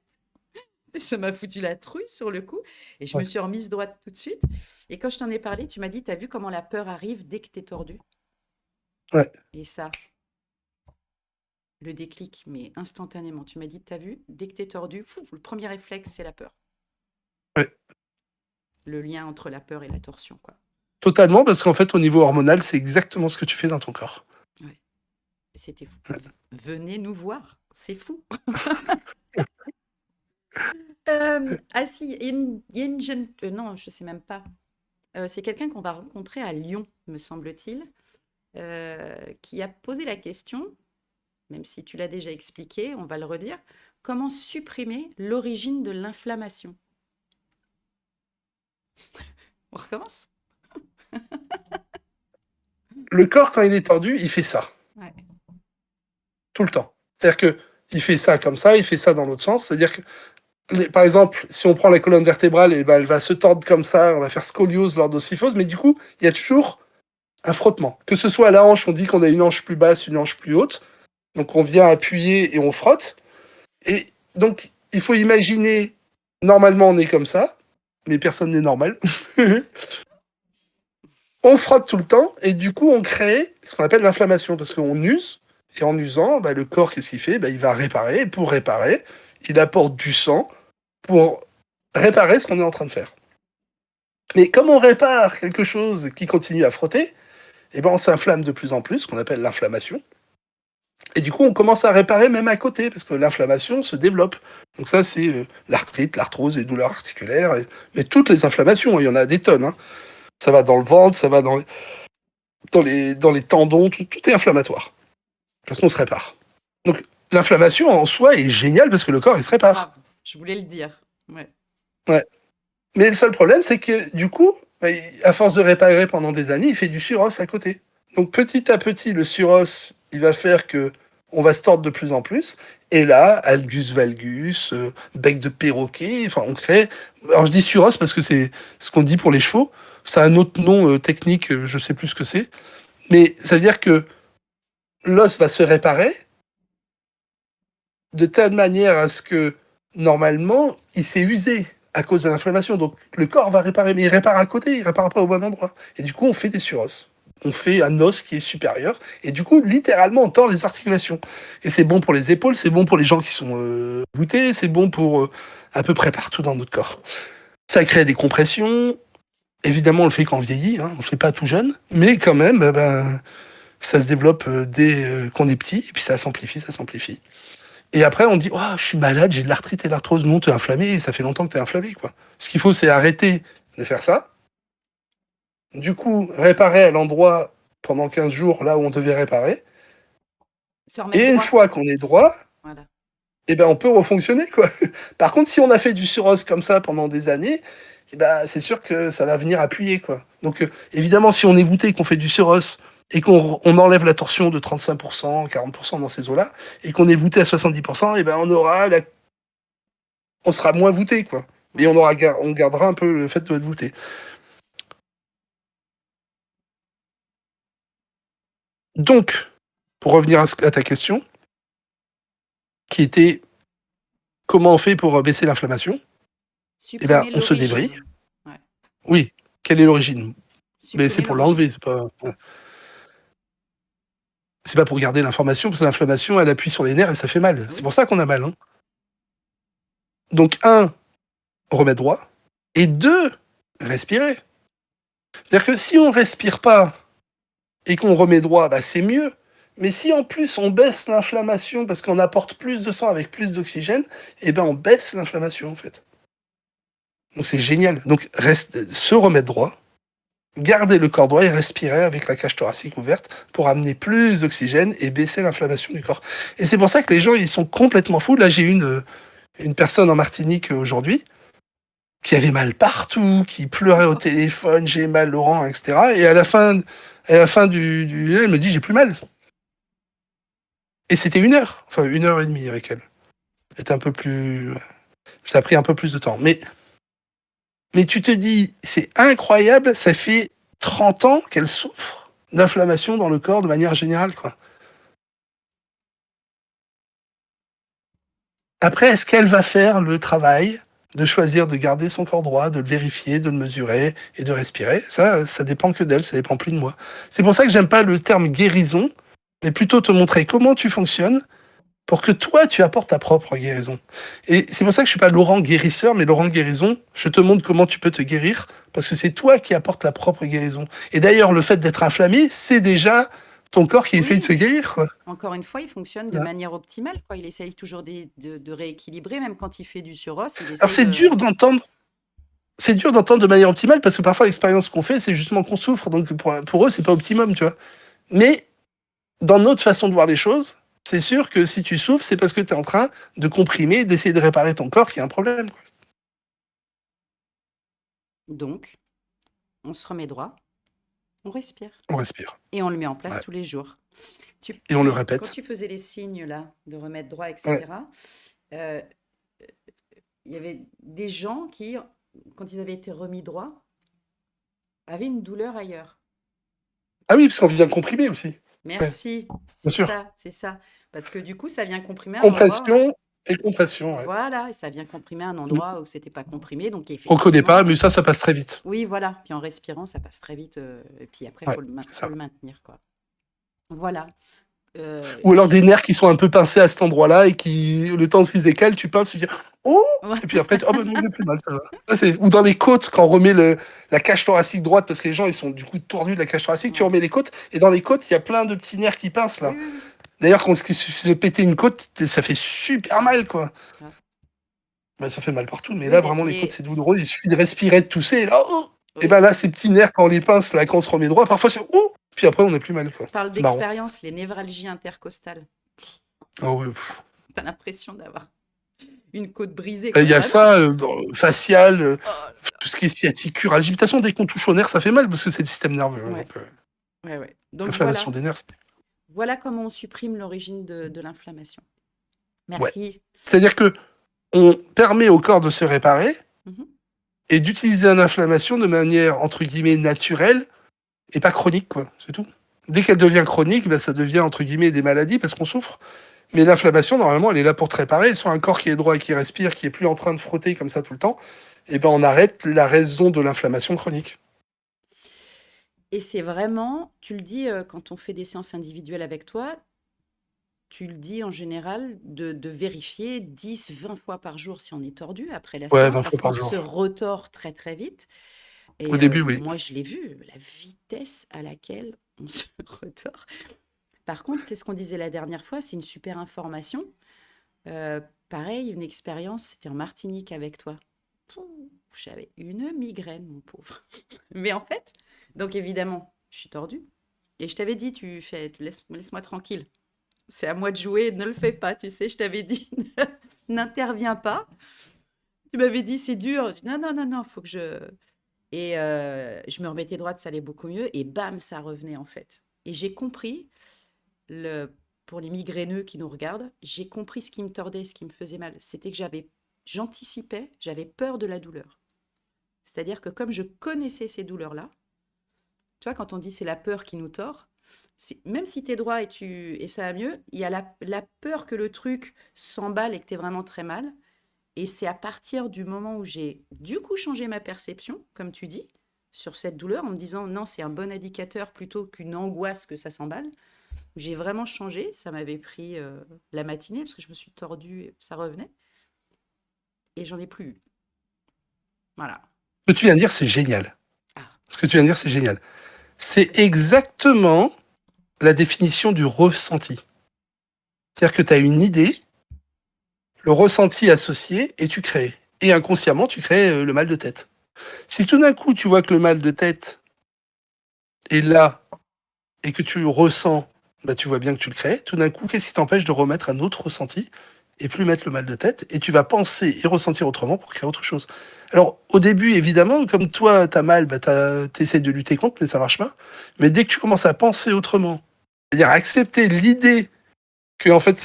Et ça m'a foutu la trouille sur le coup et je me Ouais. suis remise droite tout de suite et quand je t'en ai parlé, tu m'as dit: «Tu vu comment la peur arrive dès que t'es tordu?» Ouais. Et ça, le déclic, mais instantanément. Tu m'as dit: «Tu vu, dès que t'es tordu, fou, le premier réflexe, c'est la peur». Ouais. Le lien entre la peur et la torsion, quoi. Totalement, parce qu'en fait, au niveau hormonal, c'est exactement ce que tu fais dans ton corps. Ouais. C'était fou. Venez nous voir, c'est fou. Ah si, il y a une jeune, non, je sais même pas. C'est quelqu'un qu'on va rencontrer à Lyon, me semble-t-il, qui a posé la question, même si tu l'as déjà expliqué, on va le redire. Comment supprimer l'origine de l'inflammation? On recommence? Le corps, quand il est tendu, il fait ça, Ouais. tout le temps. C'est-à-dire que il fait ça comme ça, il fait ça dans l'autre sens. C'est-à-dire que, par exemple, si on prend la colonne vertébrale, eh ben, elle va se tordre comme ça, on va faire scoliose, lordocyphose, mais du coup, il y a toujours un frottement. Que ce soit à la hanche, on dit qu'on a une hanche plus basse, une hanche plus haute, donc on vient appuyer et on frotte. Et donc, il faut imaginer, normalement, on est comme ça, mais personne n'est normal. On frotte tout le temps, et du coup, on crée ce qu'on appelle l'inflammation, parce qu'on use, et en usant, bah, le corps, qu'est-ce qu'il fait? Bah, il va réparer, et pour réparer, il apporte du sang pour réparer ce qu'on est en train de faire. Mais comme on répare quelque chose qui continue à frotter, eh ben, on s'inflamme de plus en plus, ce qu'on appelle l'inflammation. Et du coup, on commence à réparer même à côté, parce que l'inflammation se développe. Donc ça, c'est l'arthrite, l'arthrose, les douleurs articulaires, mais toutes les inflammations, il y en a des tonnes. Hein. Ça va dans le ventre, ça va dans les tendons, tout est inflammatoire. Parce qu'on se répare. Donc l'inflammation en soi est géniale parce que le corps, il se répare. Grave, je voulais le dire. Ouais. Ouais. Mais le seul problème, c'est que du coup, bah, à force de réparer pendant des années, il fait du suros à côté. Donc petit à petit, le suros, il va faire que on va se tordre de plus en plus. Et là, algus valgus, bec de perroquet, enfin on crée. Alors je dis suros parce que c'est ce qu'on dit pour les chevaux. Ça a un autre nom technique, je sais plus ce que c'est. Mais ça veut dire que l'os va se réparer de telle manière à ce que normalement, il s'est usé à cause de l'inflammation. Donc le corps va réparer, mais il répare à côté, il répare pas au bon endroit. Et du coup, on fait des suros. On fait un os qui est supérieur. Et du coup, littéralement, on tord les articulations. Et c'est bon pour les épaules, c'est bon pour les gens qui sont voûtés, c'est bon pour à peu près partout dans notre corps. Ça crée des compressions. Évidemment, on le fait quand on vieillit, hein, on le fait pas tout jeune, mais quand même, ça se développe dès qu'on est petit, et puis ça s'amplifie, ça s'amplifie. Et après, on dit, oh, je suis malade, j'ai de l'arthrite et de l'arthrose. Non, t'es inflammé, et ça fait longtemps que t'es inflammé, quoi. Ce qu'il faut, c'est arrêter de faire ça. Du coup, réparer à l'endroit pendant 15 jours, là où on devait réparer. Se remettre Et une droit. fois qu'on est droit, Voilà. eh ben, on peut refonctionner, quoi. Par contre, si on a fait du suros comme ça pendant des années, eh ben, c'est sûr que ça va venir appuyer, quoi. Donc, évidemment, si on est voûté, qu'on fait du suros, et qu'on enlève la torsion de 35%, 40% dans ces eaux-là, et qu'on est voûté à 70%, eh ben, on sera moins voûté, quoi. Mais on gardera un peu le fait de être voûté. Donc, pour revenir à ta question, qui était comment on fait pour baisser l'inflammation? Eh ben, Supprimer on se débride. l'origine. Ouais. Oui, quelle est l'origine? Mais c'est Supprimer pour l'origine. l'enlever, c'est pas pour garder l'information, parce que l'inflammation, elle appuie sur les nerfs et ça fait mal. C'est Oui. pour ça qu'on a mal. Hein. Donc, un, remettre droit, et deux, respirer. C'est-à-dire que si on respire pas et qu'on remet droit, bah, c'est mieux. Mais si en plus on baisse l'inflammation parce qu'on apporte plus de sang avec plus d'oxygène, eh ben on baisse l'inflammation en fait. Donc c'est génial. Donc se remettre droit, garder le corps droit et respirer avec la cage thoracique ouverte pour amener plus d'oxygène et baisser l'inflammation du corps. Et c'est pour ça que les gens ils sont complètement fous. Là j'ai une personne en Martinique aujourd'hui qui avait mal partout, qui pleurait au téléphone, j'ai mal Laurent, etc. Et à la fin elle me dit j'ai plus mal. Et c'était 1 heure, enfin 1 heure et demie avec elle. C'était un peu plus. Ça a pris un peu plus de temps. Mais tu te dis, c'est incroyable, ça fait 30 ans qu'elle souffre d'inflammation dans le corps de manière générale, quoi. Après, est-ce qu'elle va faire le travail de choisir de garder son corps droit, de le vérifier, de le mesurer et de respirer? Ça dépend que d'elle, ça dépend plus de moi. C'est pour ça que j'aime pas le terme guérison, mais plutôt te montrer comment tu fonctionnes pour que toi, tu apportes ta propre guérison. Et c'est pour ça que je suis pas Laurent guérisseur, mais Laurent guérison. Je te montre comment tu peux te guérir, parce que c'est toi qui apportes la propre guérison. Et d'ailleurs, le fait d'être inflammé, c'est déjà ton corps qui essaye de se Oui. guérir, quoi. Encore une fois, il fonctionne de Voilà. manière optimale, quoi. Il essaye toujours de rééquilibrer, même quand il fait du suros, il Alors essaye de... c'est dur d'entendre de manière optimale, parce que parfois l'expérience qu'on fait, c'est justement qu'on souffre, donc pour eux, c'est pas optimum, tu vois. Mais dans notre façon de voir les choses, c'est sûr que si tu souffres, c'est parce que tu es en train de comprimer, d'essayer de réparer ton corps qui a un problème, quoi. Donc, on se remet droit, on respire On respire. et on le met en place Ouais. tous les jours. Et on le Quand répète. tu faisais les signes là, de remettre droit, Ouais. etc., euh, il y avait des gens qui, quand ils avaient été remis droit, avaient une douleur ailleurs. Ah oui, parce qu'on vient comprimer aussi. Ouais, Merci, bien sûr. c'est ça. Parce que du coup, ça vient comprimer un endroit. Compression et compression, ouais. Voilà, et ça vient comprimer un Mmh. endroit où c'était pas comprimé. Donc Qu'on connaît pas, effectivement, mais ça passe très vite. oui, voilà. Puis en respirant, ça passe très vite. Et puis après, Ouais, c'est faut ça. le maintenir, quoi. Voilà. Ou alors des nerfs qui sont un peu pincés à cet endroit-là et qui, le temps qu'ils se décalent, tu pinces, tu dis oh, Ouais. et puis après, oh ben non, j'ai plus mal, ça va. Ça, ou dans les côtes, quand on remet la cage thoracique droite, parce que les gens ils sont du coup tordus de la cage thoracique, tu Ouais. remets les côtes, et dans les côtes, il y a plein de petits nerfs qui pincent Oui, là. oui, oui. D'ailleurs, quand il suffit de péter une côte, ça fait super mal, quoi. Ouais. Ben, ça fait mal partout, mais Oui, là, vraiment, les côtes, mais c'est douloureux. Il suffit de respirer, de tousser, et là, oh, et ben oui. là, ces petits nerfs, quand on les pince, là, quand on se remet droit, parfois c'est oh, puis après, on n'a plus mal, quoi. Je parle C'est marrant. d'expérience, les névralgies intercostales. Oh, ouais. T'as l'impression d'avoir une côte brisée, Il quoi. y a Vraiment. ça, facial, Oh, tout ce qui est sciatique, cural. De toute façon, dès qu'on touche aux nerfs, ça fait mal parce que c'est le système nerveux. ouais, Donc, ouais, ouais. Donc l'inflammation voilà. des nerfs, Voilà comment on supprime l'origine de l'inflammation. ouais. Merci. C'est-à-dire que on permet au corps de se réparer Mhm. et d'utiliser l'inflammation de manière, entre guillemets, naturelle et pas chronique, quoi. C'est tout. Dès qu'elle devient chronique, ben, ça devient, entre guillemets, des maladies parce qu'on souffre. Mais l'inflammation, normalement, elle est là pour te réparer. Sur un corps qui est droit et qui respire, qui est plus en train de frotter comme ça tout le temps, et ben, on arrête la raison de l'inflammation chronique. Et c'est vraiment, tu le dis quand on fait des séances individuelles avec toi, tu le dis en général de vérifier 10, 20 fois par jour si on est tordu après la Ouais, séance, 20 parce fois qu'on par jour. se retord très très vite. Au Et début, oui. moi, je l'ai vu, la vitesse à laquelle on se retord. Par contre, c'est ce qu'on disait la dernière fois, c'est une super information. Pareil, une expérience, c'était en Martinique avec toi. Pouh, j'avais une migraine, mon pauvre. Mais en fait, donc évidemment, je suis tordue. Et je t'avais dit, laisse-moi tranquille. C'est à moi de jouer, ne le fais pas, tu sais, je t'avais dit, n'interviens pas. Tu m'avais dit, c'est dur. Je dis, non, non, non, non, faut que je... Et je me remettais droite, ça allait beaucoup mieux. Et bam, ça revenait en fait. Et j'ai compris, le, pour les migraineux qui nous regardent, j'ai compris ce qui me tordait, ce qui me faisait mal. C'était que j'anticipais, j'avais peur de la douleur. C'est-à-dire que comme je connaissais ces douleurs-là, tu vois, quand on dit c'est la peur qui nous tord, même si tu es droit et ça va mieux, il y a la peur que le truc s'emballe et que tu es vraiment très mal. Et c'est à partir du moment où j'ai du coup changé ma perception, comme tu dis, sur cette douleur, en me disant non, c'est un bon indicateur plutôt qu'une angoisse que ça s'emballe, où j'ai vraiment changé. Ça m'avait pris la matinée parce que je me suis tordue, et ça revenait. Et j'en ai plus eu. Voilà. Ce que tu viens de dire, c'est génial. Ah, Ce que tu viens de dire, c'est génial. C'est exactement la définition du ressenti. C'est-à-dire que tu as une idée, le ressenti associé, et tu crées. Et inconsciemment, tu crées le mal de tête. Si tout d'un coup, tu vois que le mal de tête est là et que tu le ressens, bah, tu vois bien que tu le crées, tout d'un coup, qu'est-ce qui t'empêche de remettre un autre ressenti et plus mettre le mal de tête et tu vas penser et ressentir autrement pour créer autre chose. Alors, au début, évidemment, comme toi, t'as mal, bah, t'essaies de lutter contre, mais ça marche pas. Mais dès que tu commences à penser autrement, c'est-à-dire accepter l'idée que, en fait,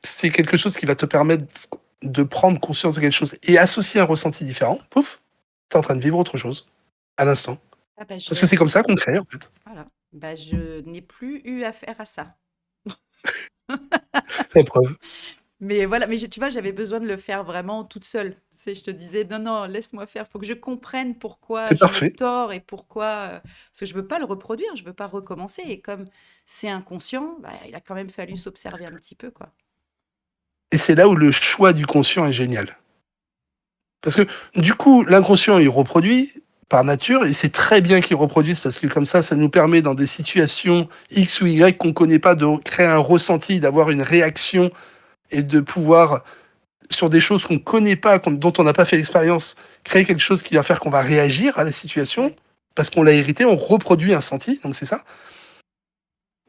c'est quelque chose qui va te permettre de prendre conscience de quelque chose et associer un ressenti différent, pouf, t'es en train de vivre autre chose à l'instant. ah bah, je Parce que c'est vais... comme ça qu'on crée, en fait. Voilà. Bah, je n'ai plus eu affaire à ça. La preuve. Mais voilà, mais tu vois, j'avais besoin de le faire vraiment toute seule. Tu sais, je te disais, non, non, laisse-moi faire. Faut que je comprenne pourquoi C'est je me parfait. tords et pourquoi. Parce que je veux pas le reproduire, je veux pas recommencer. Et comme c'est inconscient, bah, il a quand même fallu s'observer un petit peu, quoi. Et c'est là où le choix du conscient est génial. Parce que du coup, l'inconscient, il reproduit par nature, et c'est très bien qu'il reproduise, parce que comme ça nous permet dans des situations X ou Y qu'on ne connaît pas, de créer un ressenti, d'avoir une réaction, et de pouvoir, sur des choses qu'on ne connaît pas, dont on n'a pas fait l'expérience, créer quelque chose qui va faire qu'on va réagir à la situation, Ouais. parce qu'on l'a hérité, on reproduit un senti, donc c'est ça.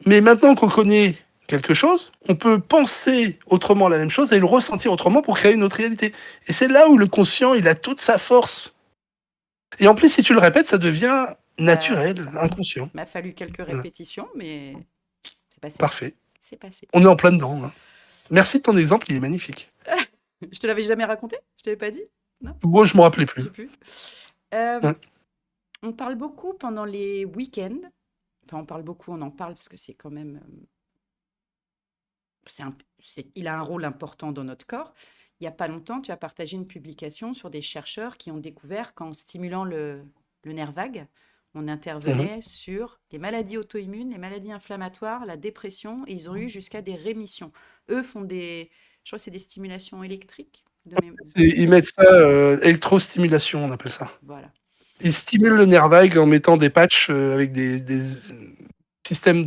Mais maintenant qu'on connaît quelque chose, on peut penser autrement la même chose et le ressentir autrement pour créer une autre réalité. Et c'est là où le conscient, il a toute sa force. Et en plus, si tu le répètes, ça devient C'est naturel, ça. inconscient. Il m'a fallu quelques Voilà. répétitions, mais c'est passé. Parfait. C'est passé. On est en plein dedans. Hein. Merci de ton exemple, il est magnifique. Je te l'avais jamais raconté? Je t'avais pas dit? Non? Moi, je me rappelais Je plus. sais plus. Euh, Ouais. on parle beaucoup pendant les week-ends. Enfin, on parle beaucoup, on en parle parce que c'est quand même. Il a un rôle important dans notre corps. Il n'y a pas longtemps, tu as partagé une publication sur des chercheurs qui ont découvert qu'en stimulant le nerf vague, on Mhm. intervenait sur les maladies auto-immunes, les maladies inflammatoires, la dépression, et ils ont eu jusqu'à des rémissions. Eux font je crois que c'est des stimulations électriques. Ils mettent ça électrostimulation, on appelle ça. Voilà. Ils stimulent le nerf vague en mettant des patchs avec des systèmes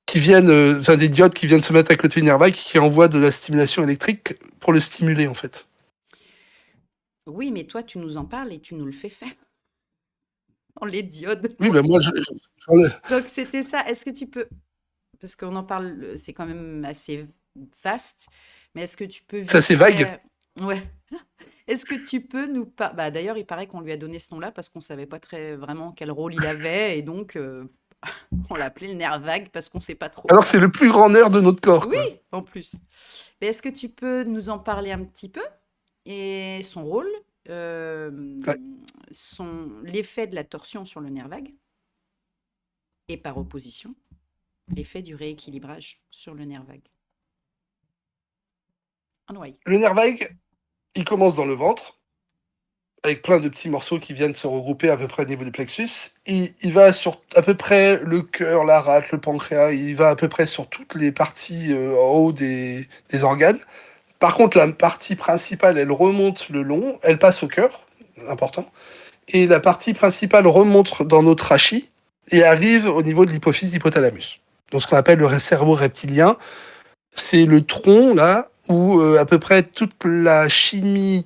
qui viennent, enfin des diodes qui viennent se mettre à côté du nerf vague qui envoient de la stimulation électrique pour le stimuler en fait. Oui, mais toi, tu nous en parles et tu nous le fais faire dans les diodes. Oui, ben moi, Donc, c'était ça. Est-ce que tu peux, parce qu'on en parle, c'est quand même assez vaste, mais est-ce que tu peux c'est vite assez vague. fait... Ouais. Est-ce que tu peux nous parler... Bah, d'ailleurs, il paraît qu'on lui a donné ce nom-là parce qu'on ne savait pas très vraiment quel rôle il avait, et donc on l'a appelé le nerf vague parce qu'on ne sait pas trop. Alors que c'est le plus grand nerf de notre corps, Oui, quoi. en plus. Mais est-ce que tu peux nous en parler un petit peu et son rôle, Ouais. l'effet de la torsion sur le nerf vague et par opposition, l'effet du rééquilibrage sur le nerf vague. Anouaï. Le nerf vague, il commence dans le ventre, avec plein de petits morceaux qui viennent se regrouper à peu près au niveau du plexus. Il va sur à peu près le cœur, la rate, le pancréas, il va à peu près sur toutes les parties en haut des organes. Par contre, la partie principale, elle remonte le long, elle passe au cœur, important. Et la partie principale remonte dans notre trachée et arrive au niveau de l'hypophyse hypothalamus. Donc ce qu'on appelle le cerveau reptilien, c'est le tronc là où à peu près toute la chimie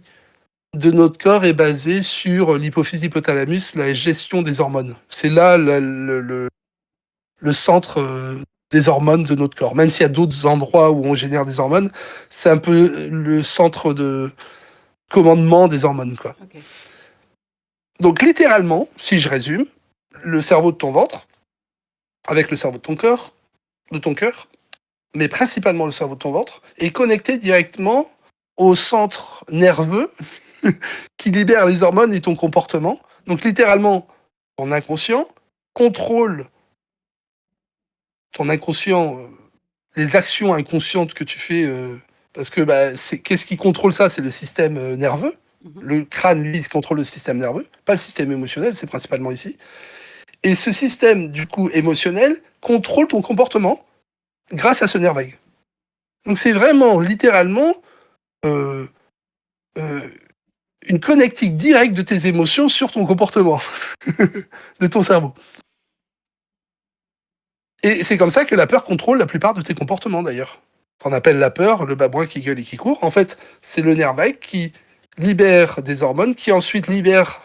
de notre corps est basée sur l'hypophyse hypothalamus, la gestion des hormones. C'est là le centre des hormones de notre corps. Même s'il y a d'autres endroits où on génère des hormones, c'est un peu le centre de commandement des hormones, quoi. Okay. Donc littéralement, si je résume, le cerveau de ton ventre, avec le cerveau de ton cœur, mais principalement le cerveau de ton ventre, est connecté directement au centre nerveux qui libère les hormones et ton comportement. Donc littéralement, ton inconscient contrôle ton inconscient, les actions inconscientes que tu fais, parce que bah, qu'est-ce qui contrôle ça? C'est le système nerveux. Le crâne, lui, contrôle le système nerveux, pas le système émotionnel, c'est principalement ici. Et ce système, du coup, émotionnel, contrôle ton comportement grâce à ce nerf vague. Donc c'est vraiment, littéralement, euh, euh, une connectique directe de tes émotions sur ton comportement, de ton cerveau. Et c'est comme ça que la peur contrôle la plupart de tes comportements, d'ailleurs. Qu'on appelle la peur, le babouin qui gueule et qui court. En fait, c'est le nerf vague qui libère des hormones, qui ensuite libère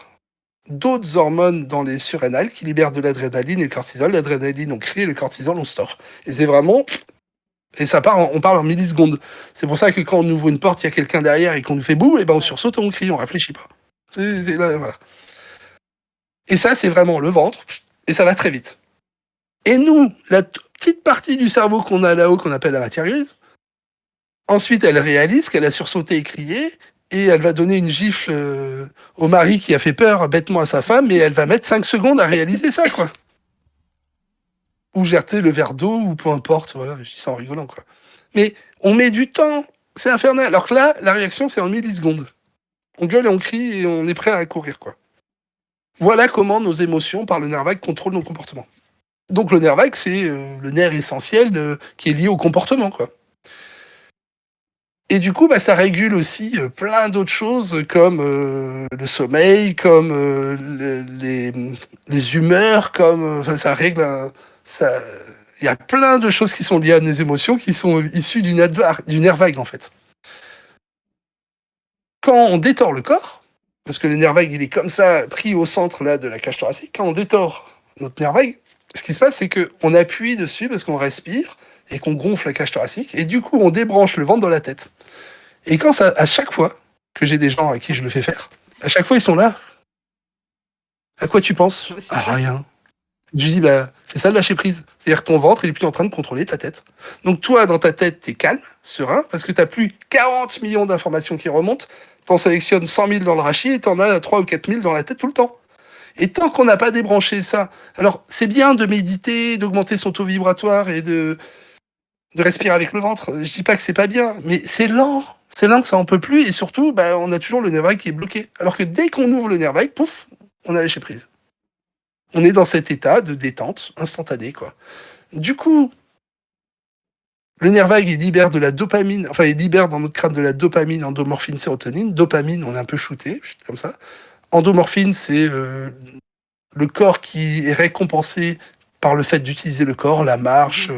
d'autres hormones dans les surrénales, qui libèrent de l'adrénaline et le cortisol. L'adrénaline, on crie, et le cortisol, on store. Et c'est vraiment... Et ça part, on parle en millisecondes. C'est pour ça que quand on ouvre une porte, il y a quelqu'un derrière et qu'on nous fait bouh, et ben on sursaute, on crie, on réfléchit pas. Là, voilà. Et ça, c'est vraiment le ventre, et ça va très vite. Et nous, la toute petite partie du cerveau qu'on a là-haut, qu'on appelle la matière grise, ensuite, elle réalise qu'elle a sursauté et crié, et elle va donner une gifle au mari qui a fait peur bêtement à sa femme, et elle va mettre 5 secondes à réaliser ça, quoi. Ou jeter le verre d'eau, ou peu importe, voilà, je dis ça en rigolant, quoi. Mais on met du temps, c'est infernal. Alors que là, la réaction, c'est en millisecondes. On gueule et on crie, et on est prêt à courir, quoi. Voilà comment nos émotions, par le nerf vague, contrôlent nos comportements. Donc le nerf vague, c'est le nerf essentiel qui est lié au comportement, quoi. Et du coup, bah, ça régule aussi plein d'autres choses comme le sommeil, comme les humeurs, comme ça règle ça. Il y a plein de choses qui sont liées à nos émotions qui sont issues du nerf vague en fait. Quand on détord le corps, parce que le nerf vague il est comme ça pris au centre là de la cage thoracique, quand on détord notre nerf vague, Ce qui se passe, c'est qu'on appuie dessus parce qu'on respire et qu'on gonfle la cage thoracique. Et du coup, on débranche le ventre dans la tête. Et quand ça, à chaque fois que j'ai des gens à qui je le fais faire, à chaque fois, ils sont là. À quoi tu penses? C'est À ça. rien. Je lui dis, bah, c'est ça le lâcher prise. C'est-à-dire que ton ventre, il est plus en train de contrôler ta tête. Donc toi, dans ta tête, t'es calme, serein, parce que t'as plus 40 millions d'informations qui remontent. T'en sélectionnes 100 000 dans le rachis et t'en as 3 ou 4 000 dans la tête tout le temps. Et tant qu'on n'a pas débranché ça, alors c'est bien de méditer, d'augmenter son taux vibratoire et de respirer avec le ventre. Je dis pas que c'est pas bien, mais c'est lent. C'est lent que ça en peut plus et surtout, bah, on a toujours le nerf vague qui est bloqué. Alors que dès qu'on ouvre le nerf vague, pouf, on a lâché prise. On est dans cet état de détente instantanée, quoi. Du coup, le nerf vague, il libère de la dopamine, enfin, il libère dans notre crâne de la dopamine, endomorphine, sérotonine. Dopamine, on est un peu shooté, comme ça. Endomorphine, c'est le corps qui est récompensé par le fait d'utiliser le corps, la marche,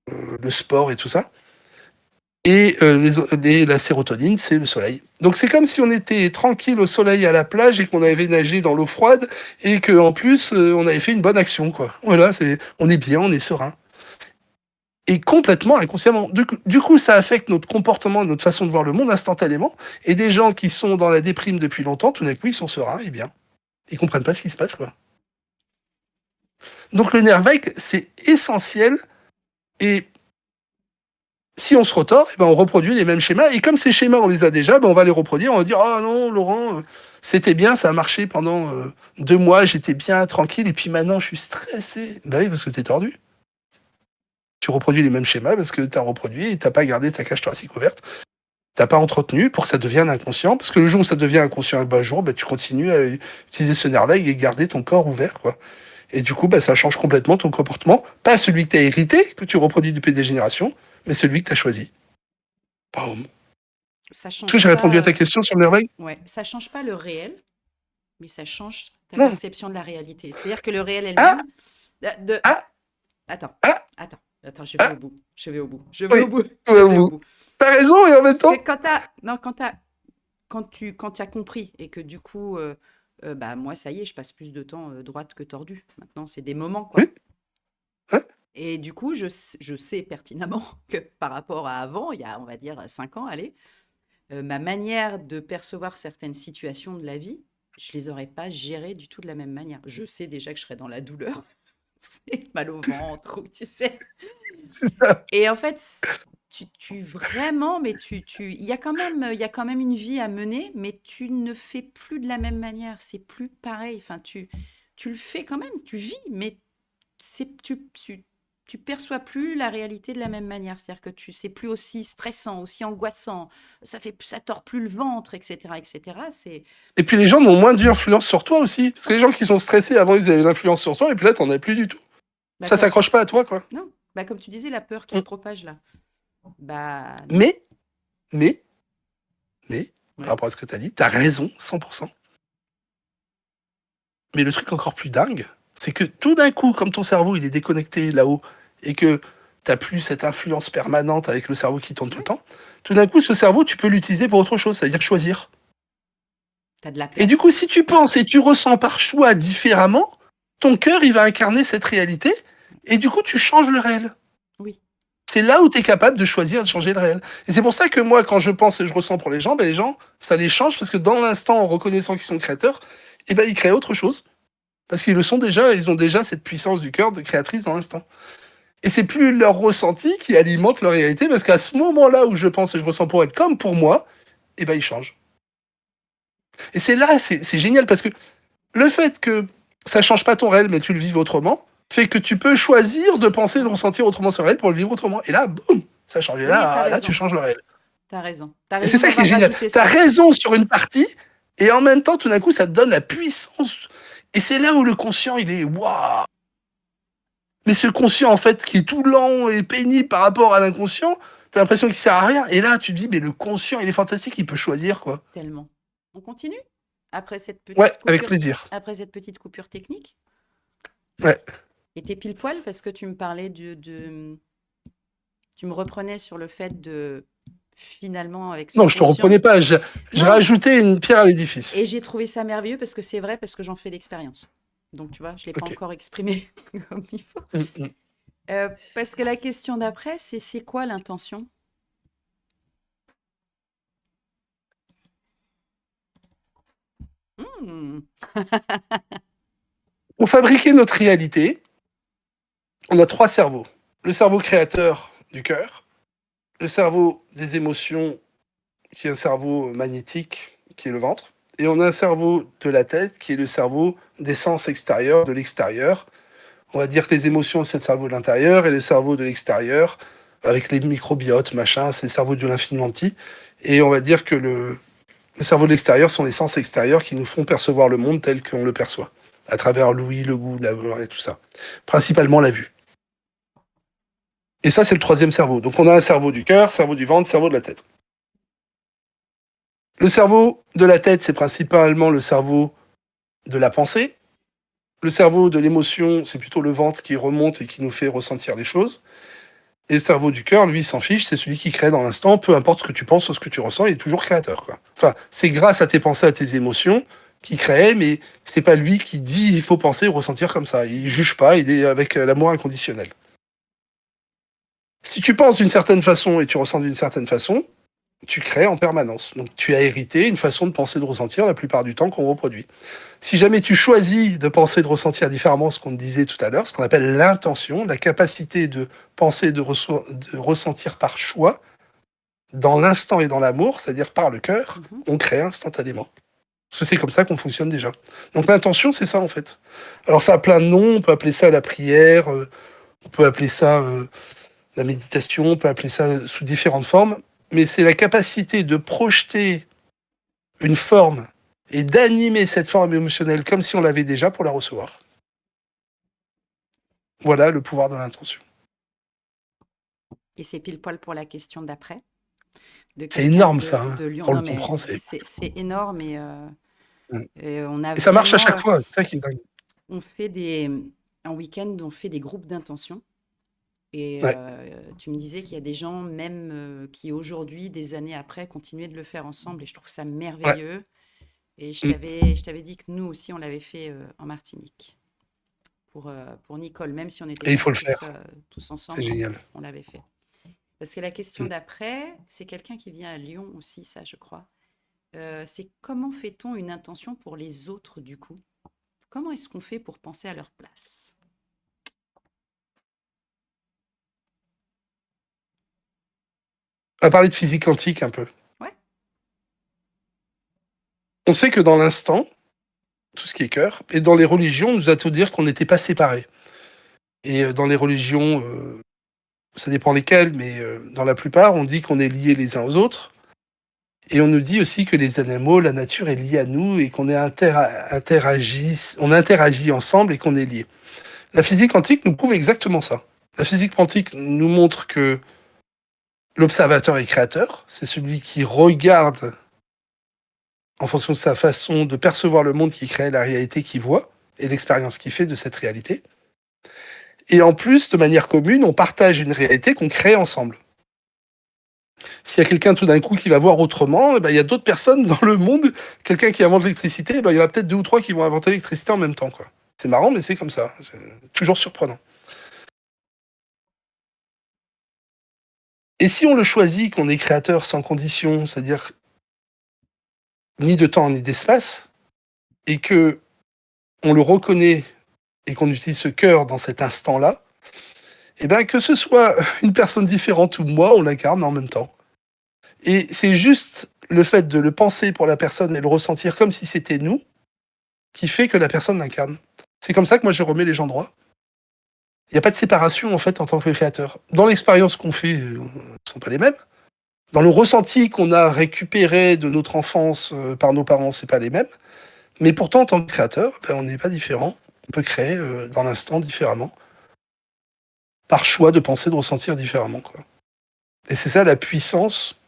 le sport et tout ça. Et la sérotonine, c'est le soleil. Donc c'est comme si on était tranquille au soleil à la plage et qu'on avait nagé dans l'eau froide et qu'en plus on avait fait une bonne action, quoi. Voilà, on est bien, on est serein. Et complètement inconsciemment. Du coup, ça affecte notre comportement, notre façon de voir le monde instantanément. Et des gens qui sont dans la déprime depuis longtemps, tout d'un coup, ils sont sereins et bien. Ils comprennent pas ce qui se passe, quoi. Donc le nerf vague, c'est essentiel. Et si on se retord, eh ben on reproduit les mêmes schémas. Et comme ces schémas, on les a déjà, ben on va les reproduire. On va dire, ah non, Laurent, c'était bien, ça a marché pendant 2 mois, j'étais bien, tranquille. Et puis maintenant, je suis stressé. Ben oui, parce que t'es tordu. Tu reproduis les mêmes schémas parce que t'as reproduit et t'as pas gardé ta cage thoracique ouverte. T'as pas entretenu pour que ça devienne inconscient. Parce que le jour où ça devient inconscient, un jour, ben, tu continues à utiliser ce nerf vague et garder ton corps ouvert, quoi. Et du coup, bah, ça change complètement ton comportement. Pas celui que tu as hérité, que tu reproduis depuis des générations, mais celui que tu as choisi. Boum. Ça Est-ce que change j'ai répondu à pas, ta question sur le nerf vague? ouais, ça change pas le réel, mais ça change ta Non. perception de la réalité. C'est-à-dire que le réel Ah, elle-même, de... ah, Attends, ah, attends, je vais au ah. bout, je vais au bout, je vais Oui, au bout, je ouais, vais au vous. bout. T'as raison et en même Parce que temps. quand t'as, non, quand tu as compris et que du coup, bah moi ça y est, je passe plus de temps droite que tordue. Maintenant, c'est des moments Oui, quoi. hein, Et du coup, je sais pertinemment que par rapport à avant, il y a, on va dire, 5 ans, allez, ma manière de percevoir certaines situations de la vie, je les aurais pas gérées du tout de la même manière. Je sais déjà que je serais dans la douleur, c'est mal au ventre, ou tu sais. c'est ça. Et en fait, tu vraiment, mais il y a quand même une vie à mener, mais tu ne fais plus de la même manière. C'est plus pareil. Enfin, tu le fais quand même, tu vis, mais tu perçois plus la réalité de la même manière. C'est-à-dire que c'est plus aussi stressant, aussi angoissant. Ça tord plus le ventre, etc., etc. Et puis les gens ont moins d'influence sur toi aussi. Parce que les gens qui sont stressés, avant, ils avaient l'influence sur toi, et puis là, t'en as plus du tout. Bah, Ça s'accroche pas à toi, quoi. non, bah, comme tu disais, la peur qui Mm. se propage là. Bah non. Mais, mais, mais, par Ouais. rapport à ce que t'as dit, t'as raison, 100%. Mais le truc encore plus dingue, c'est que tout d'un coup, comme ton cerveau il est déconnecté là-haut et que t'as plus cette influence permanente avec le cerveau qui tourne tout le Ouais. temps, tout d'un coup, ce cerveau, tu peux l'utiliser pour autre chose, c'est-à-dire choisir. T'as de la Et du coup, place. si tu penses et tu ressens par choix différemment, ton cœur, il va incarner cette réalité et du coup, tu changes le réel. Oui. C'est là où tu es capable de choisir de changer le réel. Et c'est pour ça que moi, quand je pense et je ressens pour les gens, ben les gens, ça les change parce que dans l'instant, en reconnaissant qu'ils sont créateurs, eh ben, ils créent autre chose. Parce qu'ils le sont déjà, ils ont déjà cette puissance du cœur de créatrice dans l'instant. Et c'est plus leur ressenti qui alimente leur réalité, parce qu'à ce moment-là où je pense et je ressens pour être comme pour moi, eh ben ils changent. Et c'est là, c'est génial, parce que le fait que ça change pas ton réel, mais tu le vives autrement, fait que tu peux choisir de penser, de ressentir autrement ce réel pour le vivre autrement. Et là, boum, ça change. Et Oui, t'as là, tu raison. changes le réel. T'as raison. T'as Et c'est raison ça qui est d'avoir génial. rajouté T'as ça. raison sur une partie, et en même temps, tout d'un coup, ça te donne la puissance. Et c'est là où le conscient, il est waouh. Mais ce conscient, en fait, qui est tout lent et pénible par rapport à l'inconscient, t'as l'impression qu'il sert à rien. Et là, tu te dis, mais le conscient, il est fantastique, il peut choisir, quoi. Tellement. On continue? Après cette Ouais, petite avec coupure, plaisir. après cette petite coupure technique? Ouais. Et t'es pile poil parce que tu me parlais tu me reprenais sur le fait de finalement avec ce Non, je te reprenais conscient. pas. Je Non, rajoutais une pierre à l'édifice. et j'ai trouvé ça merveilleux parce que c'est vrai, parce que j'en fais l'expérience. Donc, tu vois, je ne l'ai pas Ok. encore exprimé comme il faut. Mm, mm. Parce que la question d'après, c'est quoi l'intention? Hmm. Pour fabriquer notre réalité, on a trois cerveaux. Le cerveau créateur du cœur, le cerveau des émotions, qui est un cerveau magnétique, qui est le ventre, et on a un cerveau de la tête, qui est le cerveau des sens extérieurs, de l'extérieur. On va dire que les émotions, c'est le cerveau de l'intérieur, et le cerveau de l'extérieur, avec les microbiotes, machin, c'est le cerveau de l'infiniment petit. Et on va dire que le cerveau de l'extérieur sont les sens extérieurs qui nous font percevoir le monde tel qu'on le perçoit, à travers l'ouïe, le goût, la et tout ça. Principalement la vue. Et ça, c'est le troisième cerveau. Donc on a un cerveau du cœur, cerveau du ventre, cerveau de la tête. Le cerveau de la tête, c'est principalement le cerveau de la pensée. Le cerveau de l'émotion, c'est plutôt le ventre qui remonte et qui nous fait ressentir les choses. Et le cerveau du cœur, lui, il s'en fiche, c'est celui qui crée dans l'instant, peu importe ce que tu penses ou ce que tu ressens, il est toujours créateur, quoi. Enfin, c'est grâce à tes pensées, à tes émotions qu'il crée, mais c'est pas lui qui dit il faut penser ou ressentir comme ça. Il juge pas, il est avec l'amour inconditionnel. Si tu penses d'une certaine façon et tu ressens d'une certaine façon, tu crées en permanence. Donc tu as hérité une façon de penser, de ressentir la plupart du temps qu'on reproduit. Si jamais tu choisis de penser, de ressentir différemment ce qu'on te disait tout à l'heure, ce qu'on appelle l'intention, la capacité de penser, de ressentir par choix, dans l'instant et dans l'amour, c'est-à-dire par le cœur, Mhm. on crée instantanément. Parce que c'est comme ça qu'on fonctionne déjà. Donc l'intention, c'est ça en fait. Alors ça a plein de noms, on peut appeler ça la prière, on peut appeler ça la méditation, on peut appeler ça sous différentes formes, mais c'est la capacité de projeter une forme et d'animer cette forme émotionnelle comme si on l'avait déjà pour la recevoir. Voilà le pouvoir de l'intention. Et c'est pile poil pour la question d'après, de C'est quelqu'un énorme ça, hein. de Lyon. Quand on Non, le mais comprend, c'est... c'est énorme et on a Et ça marche à vraiment, chaque fois, c'est ça qui est dingue. on fait un week-end, on fait des groupes d'intention. Et Ouais. tu me disais qu'il y a des gens, même qui aujourd'hui, des années après, continuaient de le faire ensemble. Et je trouve ça Ouais. merveilleux. Et Mm. je t'avais dit que nous aussi, on l'avait fait en Martinique pour Nicole. Même si on n'était Et il pas faut le faire. tous C'est ensemble, génial. on l'avait fait. Parce que la question Mm. d'après, c'est quelqu'un qui vient à Lyon aussi, ça, je crois. C'est comment fait-on une intention pour les autres, du coup? Comment est-ce qu'on fait pour penser à leur place? On va parler de physique quantique un peu. Ouais. On sait que dans l'instant, tout ce qui est cœur, et dans les religions, on nous a tout dire qu'on n'était pas séparés. Et dans les religions, ça dépend lesquelles, mais dans la plupart, on dit qu'on est liés les uns aux autres. Et on nous dit aussi que les animaux, la nature est liée à nous et qu'on est on interagit ensemble et qu'on est liés. La physique quantique nous prouve exactement ça. La physique quantique nous montre que l'observateur est créateur, c'est celui qui regarde en fonction de sa façon de percevoir le monde qui crée la réalité qu'il voit et l'expérience qu'il fait de cette réalité. Et en plus, de manière commune, on partage une réalité qu'on crée ensemble. S'il y a quelqu'un tout d'un coup qui va voir autrement, eh ben, il y a d'autres personnes dans le monde, quelqu'un qui invente l'électricité, eh ben, il y en a peut-être deux ou trois qui vont inventer l'électricité en même temps, quoi. C'est marrant, mais c'est comme ça. C'est toujours surprenant. Et si on le choisit, qu'on est créateur sans condition, c'est-à-dire ni de temps ni d'espace, et que on le reconnaît et qu'on utilise ce cœur dans cet instant-là, eh ben, que ce soit une personne différente ou moi, on l'incarne en même temps. Et c'est juste le fait de le penser pour la personne et le ressentir comme si c'était nous qui fait que la personne l'incarne. C'est comme ça que moi je remets les gens droits. Il n'y a pas de séparation en fait en tant que créateur. Dans l'expérience qu'on fait, ne sont pas les mêmes. Dans le ressenti qu'on a récupéré de notre enfance par nos parents, c'est pas les mêmes. Mais pourtant, en tant que créateur, ben, on n'est pas différent. On peut créer dans l'instant différemment, par choix de penser, de ressentir différemment, quoi. Et c'est ça la puissance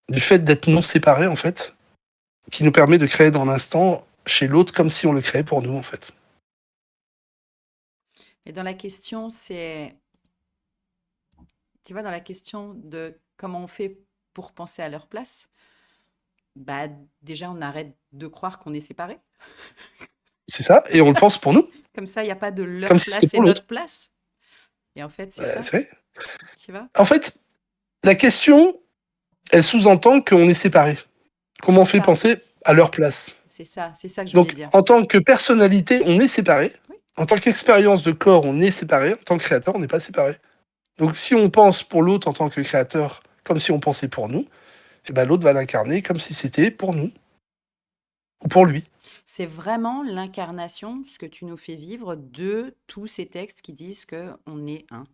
du fait d'être non séparé en fait, qui nous permet de créer dans l'instant chez l'autre comme si on le créait pour nous en fait. Et dans la question, tu vois, dans la question de comment on fait pour penser à leur place, bah déjà, on arrête de croire qu'on est séparés. C'est ça, et on le pense pour nous, Comme ça, il n'y a pas de comme leur si c'était place et pour l'autre. notre place. Et en fait, c'est Bah, ça, c'est vrai. tu vois? En fait, la question, elle sous-entend qu'on est séparés. Comment on C'est fait ça, penser à leur place? c'est ça que je voulais Donc, dire. en tant que personnalité, on est séparés. Oui, En tant qu'expérience de corps, on est séparés. En tant que créateur, on n'est pas séparés. Donc, si on pense pour l'autre en tant que créateur, comme si on pensait pour nous, eh ben, l'autre va l'incarner comme si c'était pour nous ou pour lui. c'est vraiment l'incarnation, ce que tu nous fais vivre, de tous ces textes qui disent que on est un,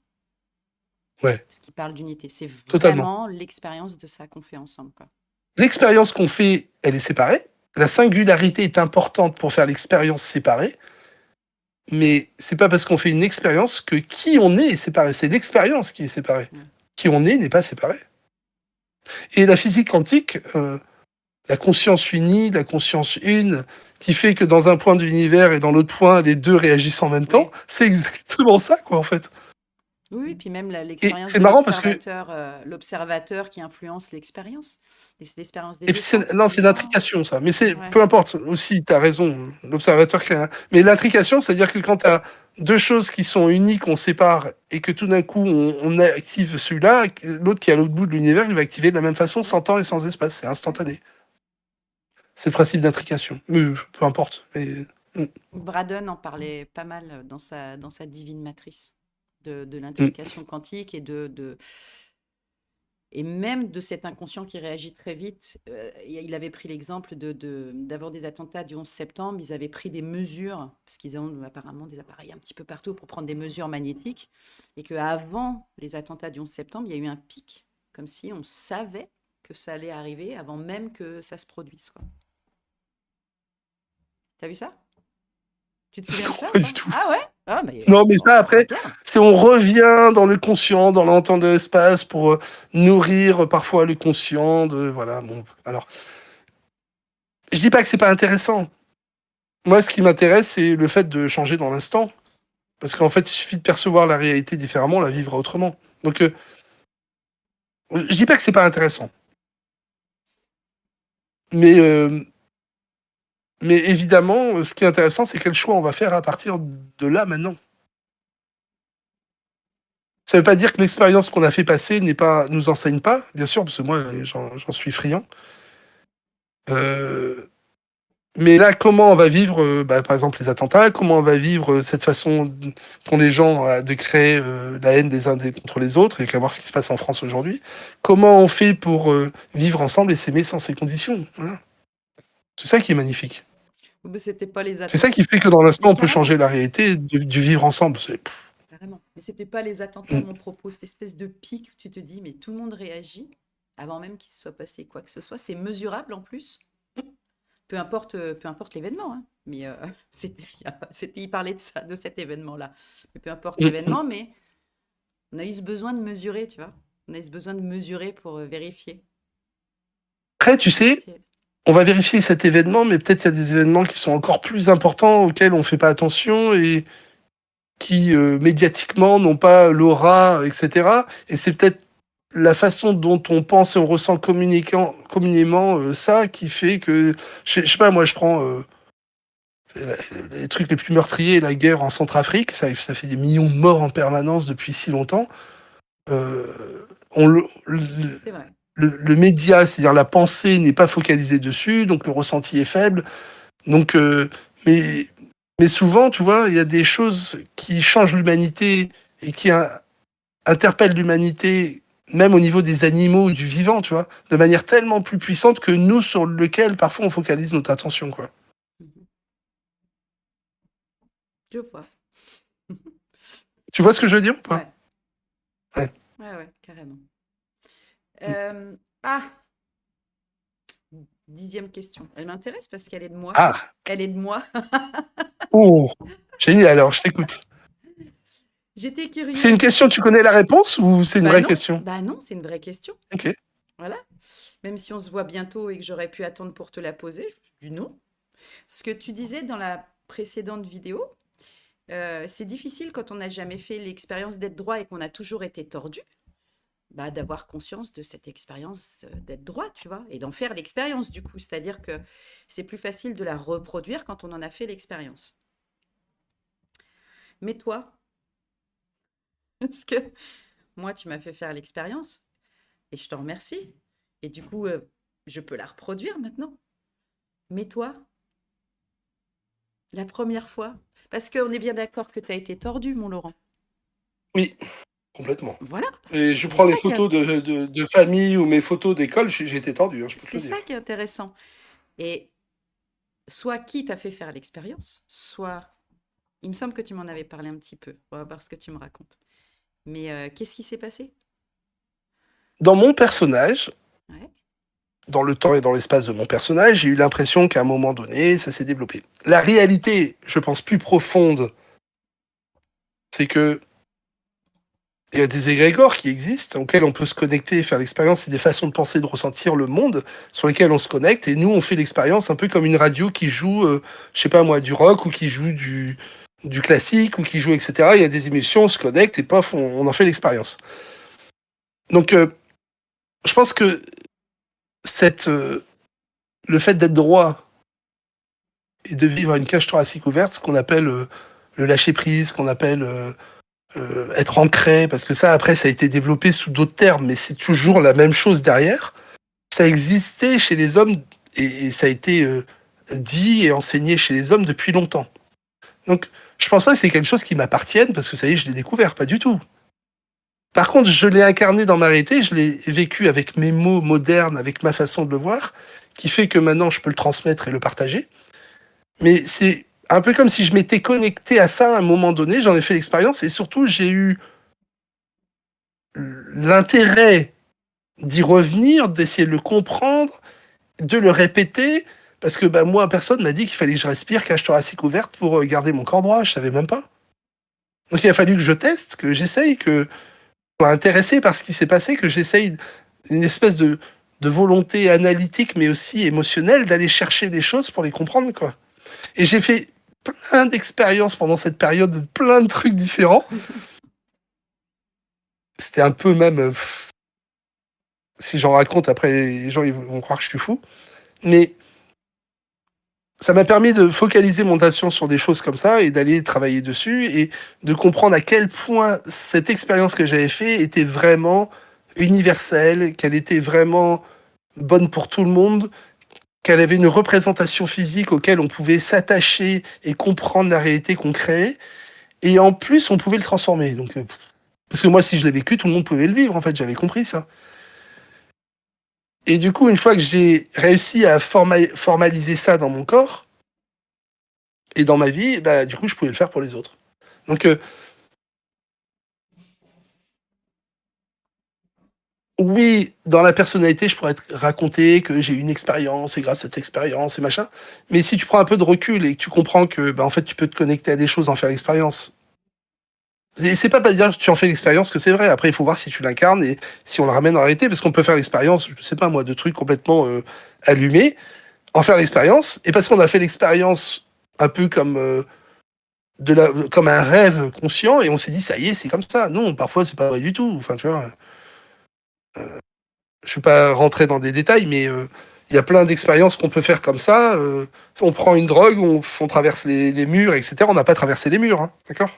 Ouais, ce qui parle d'unité. C'est totalement. vraiment l'expérience de ça qu'on fait ensemble, quoi. L'expérience qu'on fait, elle est séparée. La singularité est importante pour faire l'expérience séparée. Mais c'est pas parce qu'on fait une expérience que qui on est séparé. C'est l'expérience qui est séparée. Ouais. Qui on est n'est pas séparé. Et la physique quantique, la conscience unie, la conscience une, qui fait que dans un point de l'univers et dans l'autre point, les deux réagissent en même temps, Oui. c'est exactement ça, quoi, en fait. Oui, oui, puis même Et l'expérience c'est de marrant parce que, l'observateur qui influence l'expérience, l'expérience et des puis essences non, pour c'est moi. l'intrication, ça. Mais c'est, Ouais. peu importe, aussi, t'as raison, l'observateur qui est là. Mais l'intrication, c'est-à-dire que quand t'as deux choses qui sont uniques, on sépare, et que tout d'un coup, on active celui-là, l'autre qui est à l'autre bout de l'univers, il va activer de la même façon, Oui, sans temps et sans espace. C'est oui. instantané. C'est le principe d'intrication. Mais peu importe. Mais, mm, Braden en parlait pas mal dans sa Divine Matrice, de mm. l'intrication quantique et même de cet inconscient qui réagit très vite. Il avait pris l'exemple d'avoir des attentats du 11 septembre. Ils avaient pris des mesures, parce qu'ils ont apparemment des appareils un petit peu partout pour prendre des mesures magnétiques, et qu'avant les attentats du 11 septembre, il y a eu un pic, comme si on savait que ça allait arriver avant même que ça se produise, quoi. T'as vu ça? Tu te souviens de Non, ça ou pas du pas? tout. Ah ouais? Ah, mais Non, mais ça, après, regarde. c'est on revient dans le conscient, dans l'entente de l'espace pour nourrir parfois le conscient de, voilà, bon. Alors, je dis pas que c'est pas intéressant. Moi, ce qui m'intéresse, c'est le fait de changer dans l'instant. Parce qu'en fait, il suffit de percevoir la réalité différemment, la vivre autrement. Donc, je dis pas que c'est pas intéressant. Mais, mais évidemment, ce qui est intéressant, c'est quel choix on va faire à partir de là, maintenant. Ça veut pas dire que l'expérience qu'on a fait passer nous enseigne pas, bien sûr, parce que moi, j'en suis friand. Euh, mais là, comment on va vivre, par exemple, les attentats, comment on va vivre cette façon qu'ont les gens de créer la haine des uns contre les autres, et qu'à voir ce qui se passe en France aujourd'hui. Comment on fait pour vivre ensemble et s'aimer sans ces conditions. Voilà. C'est ça qui est magnifique. Mais c'était pas les C'est ça attentats. qui fait que dans l'instant, Mais on peut carrément, changer la réalité du vivre ensemble. carrément. Mais c'était pas les attentats, Mm. mon propos, cette espèce de pic où tu te dis, mais tout le monde réagit avant même qu'il se soit passé quoi que ce soit. C'est mesurable en plus, peu importe l'événement, hein. Mais il parlait de ça, de cet événement-là. Mais peu importe Mm, mm. l'événement, mais on a eu ce besoin de mesurer, tu vois. On a eu ce besoin de mesurer pour vérifier. Après, tu sais, C'est- on va vérifier cet événement, mais peut-être il y a des événements qui sont encore plus importants auxquels on ne fait pas attention et qui médiatiquement n'ont pas l'aura, etc. Et c'est peut-être la façon dont on pense et on ressent communément ça qui fait que, je sais pas, moi je prends les trucs les plus meurtriers, la guerre en Centrafrique, ça fait des millions de morts en permanence depuis si longtemps. On C'est vrai. le média, c'est-à-dire la pensée, n'est pas focalisée dessus, donc le ressenti est faible. Donc, mais, mais souvent, tu vois, il y a des choses qui changent l'humanité et qui interpellent l'humanité, même au niveau des animaux ou du vivant, tu vois, de manière tellement plus puissante que nous, sur lequel parfois on focalise notre attention, quoi. Mhm. Je vois. Tu vois ce que je veux dire ou pas? Ouais, Ouais. ouais, ouais, carrément. Ah, 10e question. Elle m'intéresse parce qu'elle est de moi. Ah, Elle est de moi. oh, génial, alors je t'écoute. J'étais C'est une curieuse. question, tu connais la réponse ou c'est une vraie question? Bah non, c'est une vraie question. Ok. Voilà. Même si on se voit bientôt et que j'aurais pu attendre pour te la poser, je dis non. Ce que tu disais dans la précédente vidéo, c'est difficile quand on n'a jamais fait l'expérience d'être droit et qu'on a toujours été tordu, bah, d'avoir conscience de cette expérience d'être droit, tu vois, et d'en faire l'expérience du coup. C'est-à-dire que c'est plus facile de la reproduire quand on en a fait l'expérience. Mais toi, parce que moi, tu m'as fait faire l'expérience et je t'en remercie. Et du coup, je peux la reproduire maintenant. Mais toi, la première fois, parce qu'on est bien d'accord que tu as été tordu, mon Laurent. Oui, complètement. Voilà, Et je c'est prends les ça qui photos de famille ou mes photos d'école, j'ai été tordu, hein, je peux te c'est le ça dire. qui est intéressant. Et soit qui t'a fait faire l'expérience, soit il me semble que tu m'en avais parlé un petit peu. On va voir ce que tu me racontes. Mais qu'est-ce qui s'est passé? Dans mon personnage, Ouais. dans le temps et dans l'espace de mon personnage, j'ai eu l'impression qu'à un moment donné, ça s'est développé. La réalité, je pense, plus profonde, c'est que il y a des égrégores qui existent, auxquels on peut se connecter et faire l'expérience. C'est des façons de penser, de ressentir le monde sur lesquelles on se connecte. Et nous, on fait l'expérience un peu comme une radio qui joue, je sais pas moi, du rock ou qui joue du classique ou qui joue, etc. Il y a des émissions, on se connecte et paf, on en fait l'expérience. Donc, je pense que cette, le fait d'être droit et de vivre à une cage thoracique ouverte, ce qu'on appelle le lâcher prise, ce qu'on appelle être ancré, parce que ça, après, ça a été développé sous d'autres termes, mais c'est toujours la même chose derrière. Ça existait chez les hommes et ça a été dit et enseigné chez les hommes depuis longtemps. Donc, je pense pas que c'est quelque chose qui m'appartienne parce que ça y est, je l'ai découvert, pas du tout. Par contre, je l'ai incarné dans ma réalité, je l'ai vécu avec mes mots modernes, avec ma façon de le voir, qui fait que maintenant je peux le transmettre et le partager. Mais c'est un peu comme si je m'étais connecté à ça à un moment donné, j'en ai fait l'expérience et surtout j'ai eu l'intérêt d'y revenir, d'essayer de le comprendre, de le répéter, parce que bah, moi, personne m'a dit qu'il fallait que je respire cage thoracique ouverte pour garder mon corps droit, je savais même pas. Donc il a fallu que je teste, que j'essaye, que je sois intéressé par ce qui s'est passé, que j'essaye une espèce de volonté analytique, mais aussi émotionnelle, d'aller chercher les choses pour les comprendre, quoi. Et j'ai fait plein d'expériences pendant cette période, plein de trucs différents. C'était un peu même, si j'en raconte, après, les gens ils vont croire que je suis fou. Mais ça m'a permis de focaliser mon attention sur des choses comme ça et d'aller travailler dessus et de comprendre à quel point cette expérience que j'avais faite était vraiment universelle, qu'elle était vraiment bonne pour tout le monde, qu'elle avait une représentation physique auquel on pouvait s'attacher et comprendre la réalité qu'on créait. Et en plus, on pouvait le transformer. Donc, parce que moi, si je l'ai vécu, tout le monde pouvait le vivre, en fait, j'avais compris ça. Et du coup, une fois que j'ai réussi à formaliser ça dans mon corps et dans ma vie, bah, du coup, je pouvais le faire pour les autres. Donc, oui, dans la personnalité, je pourrais te raconter que j'ai eu une expérience et grâce à cette expérience et machin. Mais si tu prends un peu de recul et que tu comprends que, bah, en fait, tu peux te connecter à des choses, en faire l'expérience. Et c'est pas parce dire que tu en fais l'expérience que c'est vrai. Après, il faut voir si tu l'incarnes et si on le ramène en réalité, parce qu'on peut faire l'expérience, je sais pas moi, de trucs complètement allumés, en faire l'expérience, et parce qu'on a fait l'expérience un peu comme comme un rêve conscient, et on s'est dit ça y est, c'est comme ça. Non, parfois c'est pas vrai du tout. Enfin, tu vois, je ne vais pas rentrer dans des détails, mais il y a plein d'expériences qu'on peut faire comme ça. On prend une drogue, on traverse les murs, etc. On n'a pas traversé les murs, hein, d'accord.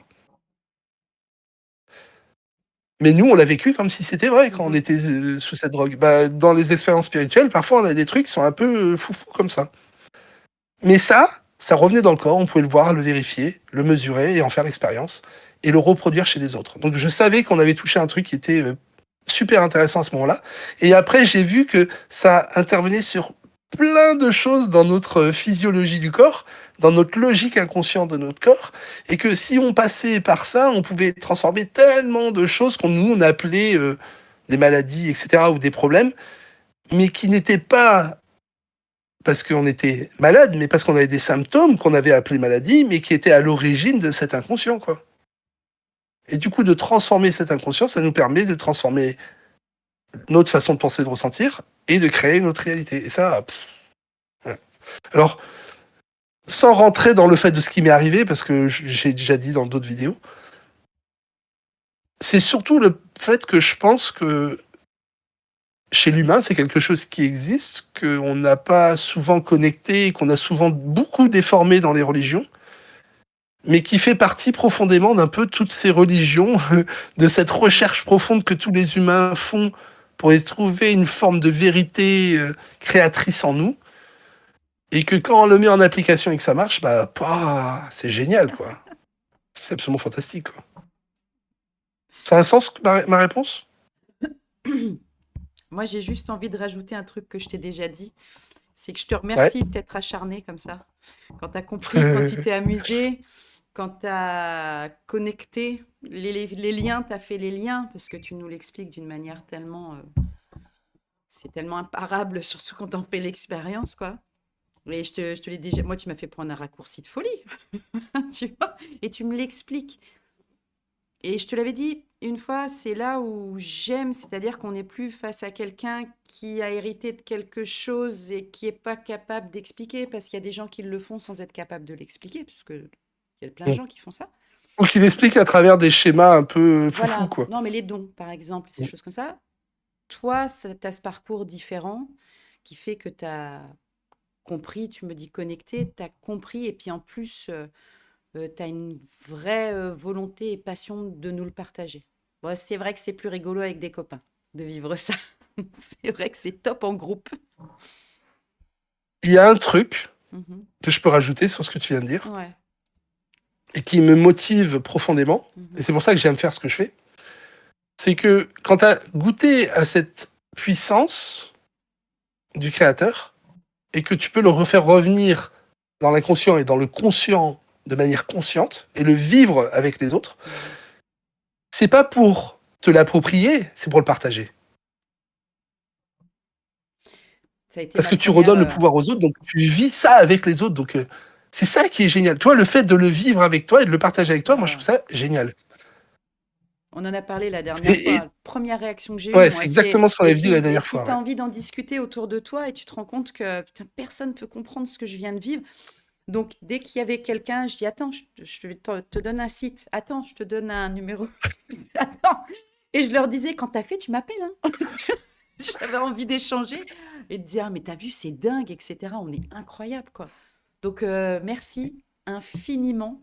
Mais nous, on l'a vécu comme si c'était vrai quand on Mhm. était sous cette drogue. Bah, dans les expériences spirituelles, parfois, on a des trucs qui sont un peu foufou comme ça. Mais ça revenait dans le corps, on pouvait le voir, le vérifier, le mesurer et en faire l'expérience et le reproduire chez les autres. Donc je savais qu'on avait touché un truc qui était super intéressant à ce moment-là. Et après, j'ai vu que ça intervenait sur plein de choses dans notre physiologie du corps, dans notre logique inconsciente de notre corps, et que si on passait par ça, on pouvait transformer tellement de choses qu'on nous on appelait des maladies, etc., ou des problèmes, mais qui n'étaient pas parce qu'on était malade, mais parce qu'on avait des symptômes qu'on avait appelés maladies, mais qui étaient à l'origine de cet inconscient, quoi. Et du coup, de transformer cet inconscient, ça nous permet de transformer notre façon de penser, de ressentir, et de créer notre réalité. Et ça, ouais. Alors, sans rentrer dans le fait de ce qui m'est arrivé, parce que j'ai déjà dit dans d'autres vidéos, c'est surtout le fait que je pense que chez l'humain, c'est quelque chose qui existe, qu'on n'a pas souvent connecté, qu'on a souvent beaucoup déformé dans les religions, mais qui fait partie profondément d'un peu toutes ces religions, de cette recherche profonde que tous les humains font pour y trouver une forme de vérité créatrice en nous, et que quand on le met en application et que ça marche, bah, pouah, c'est génial, quoi. C'est absolument fantastique, quoi. Ça a un sens, ma réponse? Moi, j'ai juste envie de rajouter un truc que je t'ai déjà dit. C'est que je te Ouais. remercie de t'être acharné comme ça. Quand tu as compris, quand tu t'es amusé, quand tu as connecté les liens, tu as fait les liens, parce que tu nous l'expliques d'une manière tellement... c'est tellement imparable, surtout quand on fait l'expérience, quoi. Et je te l'ai déjà... Moi, tu m'as fait prendre un raccourci de folie, tu vois, et tu me l'expliques. Et je te l'avais dit une fois, c'est là où j'aime, c'est-à-dire qu'on n'est plus face à quelqu'un qui a hérité de quelque chose et qui n'est pas capable d'expliquer, parce qu'il y a des gens qui le font sans être capables de l'expliquer, puisque il y a plein de Mm. gens qui font ça. Ou qu'il explique à travers des schémas un peu foufou, Voilà. quoi. Non, mais les dons, par exemple, ces Mm. choses comme ça, toi, tu as ce parcours différent qui fait que tu as compris, tu me dis connecté, tu as compris, et puis en plus, tu as une vraie volonté et passion de nous le partager. Bon, c'est vrai que c'est plus rigolo avec des copains de vivre ça. C'est vrai que c'est top en groupe. Il y a un truc Mhm. que je peux rajouter sur ce que tu viens de dire, Ouais. et qui me motive profondément, et Mhm. c'est pour ça que j'aime faire ce que je fais, c'est que quand tu as goûté à cette puissance du créateur, et que tu peux le refaire revenir dans l'inconscient et dans le conscient de manière consciente, et le vivre avec les autres, Mhm. c'est pas pour te l'approprier, c'est pour le partager. Ça a été Parce ma que tu première. redonnes le pouvoir aux autres, donc tu vis ça avec les autres. Donc c'est ça qui est génial. Toi, le fait de le vivre avec toi et de le partager avec toi, moi je trouve Voilà. ça génial. On en a parlé la dernière Et fois. Première réaction que j'ai eue, ouais, moi, c'est c'est. exactement ce qu'on avait dit la dernière Et puis, fois. tu as Ouais. envie d'en discuter autour de toi et tu te rends compte que putain, personne ne peut comprendre ce que je viens de vivre. Donc, dès qu'il y avait quelqu'un, je dis attends, je te donne un site. Attends, je te donne un numéro. Attends. Et je leur disais quand t'as fait, tu m'appelles. Hein. Parce que j'avais envie d'échanger et de dire mais t'as vu, c'est dingue, etc. On est incroyable, quoi. Donc, merci infiniment.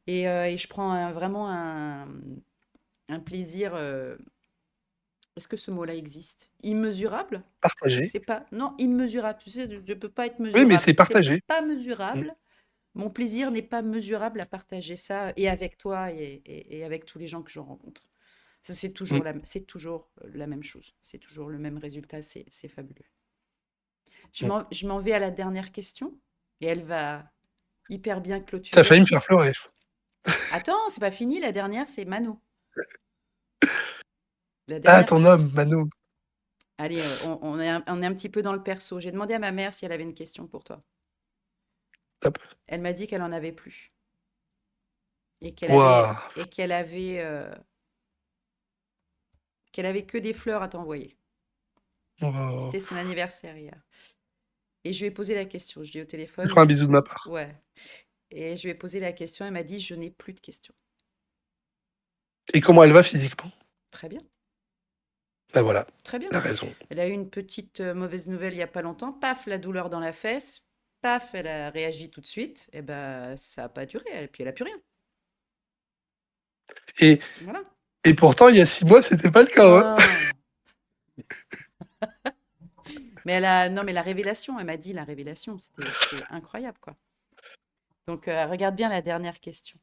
Et je prends vraiment un plaisir. Est-ce que ce mot-là existe? Immesurable? Partager. C'est pas. Non, immesurable. Tu sais, je ne peux pas être Oui, mais mesurable. c'est C'est partager. pas Mm. mesurable. Mon plaisir n'est pas mesurable à partager ça et avec toi et avec tous les gens que je rencontre. Ça, Mm. c'est toujours la même chose. C'est toujours le même résultat. C'est fabuleux. Mm. Je m'en vais à la dernière question et elle va hyper bien T'as failli clôturer. me faire pleurer. Attends, c'est pas fini. La dernière, c'est Mano. La Ah, dernière. ton homme, Mano. Allez, on est un petit peu dans le perso. J'ai demandé à ma mère si elle avait une question pour toi. Top. Elle m'a dit qu'elle en avait plus et Waouh. qu'elle avait que des fleurs à t'envoyer. Waouh. C'était son anniversaire hier. Et je lui ai posé la question. Je lui ai au Tu téléphone. feras un bisou de ma part. Ouais. Et je lui ai posé la question. Elle m'a dit, je n'ai plus de questions. Et comment elle va physiquement? Très bien. Ben voilà, Très bien. t'as raison. Elle a eu une petite mauvaise nouvelle il n'y a pas longtemps. Paf, la douleur dans la fesse. Paf, elle a réagi tout de suite. Et ben, ça n'a pas duré. Et puis, elle n'a plus rien. Et, Voilà. et pourtant, il y a 6 mois, c'était pas le cas. Hein. Non. Mais non, mais la révélation, elle m'a dit la révélation. C'était incroyable, quoi. Donc, regarde bien la dernière question.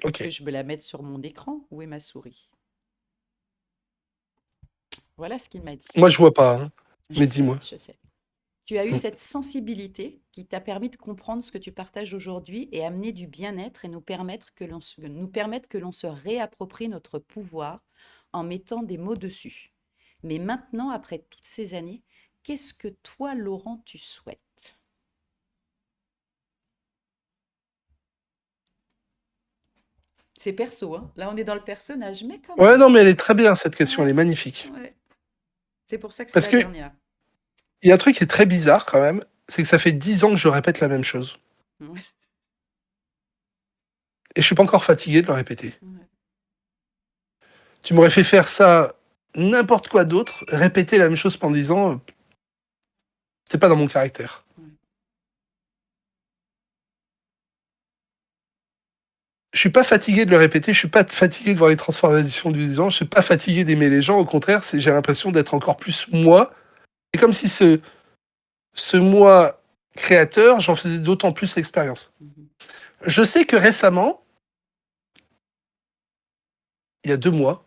Ok. Que je me la mette sur mon écran. Où est ma souris? Voilà ce qu'il m'a dit. Moi, je vois pas. Hein. Je Mais sais, dis-moi. je sais. Tu as eu Mm. cette sensibilité qui t'a permis de comprendre ce que tu partages aujourd'hui et amener du bien-être et nous permettre que l'on se réapproprie notre pouvoir en mettant des mots dessus. Mais maintenant, après toutes ces années, qu'est-ce que toi, Laurent, tu souhaites? C'est perso, hein. Là, on est dans le personnage, mais quand Ouais, même. non, mais elle est très bien, cette question. Elle est Ouais, magnifique. ouais. C'est pour ça que c'est Parce la que dernière. il y a un truc qui est très bizarre quand même, c'est que ça fait 10 ans que je répète la même chose. Ouais, Et je suis pas encore fatigué de le répéter. ouais. Tu m'aurais fait faire ça n'importe quoi d'autre, répéter la même chose pendant 10 ans, c'est pas dans mon caractère. Ouais. Je suis pas fatigué de le répéter, je suis pas fatigué de voir les transformations du 10 ans, je suis pas fatigué d'aimer les gens, au contraire, j'ai l'impression d'être encore plus moi. C'est comme si ce moi créateur, j'en faisais d'autant plus l'expérience. Mhm. Je sais que récemment, il y a 2 mois,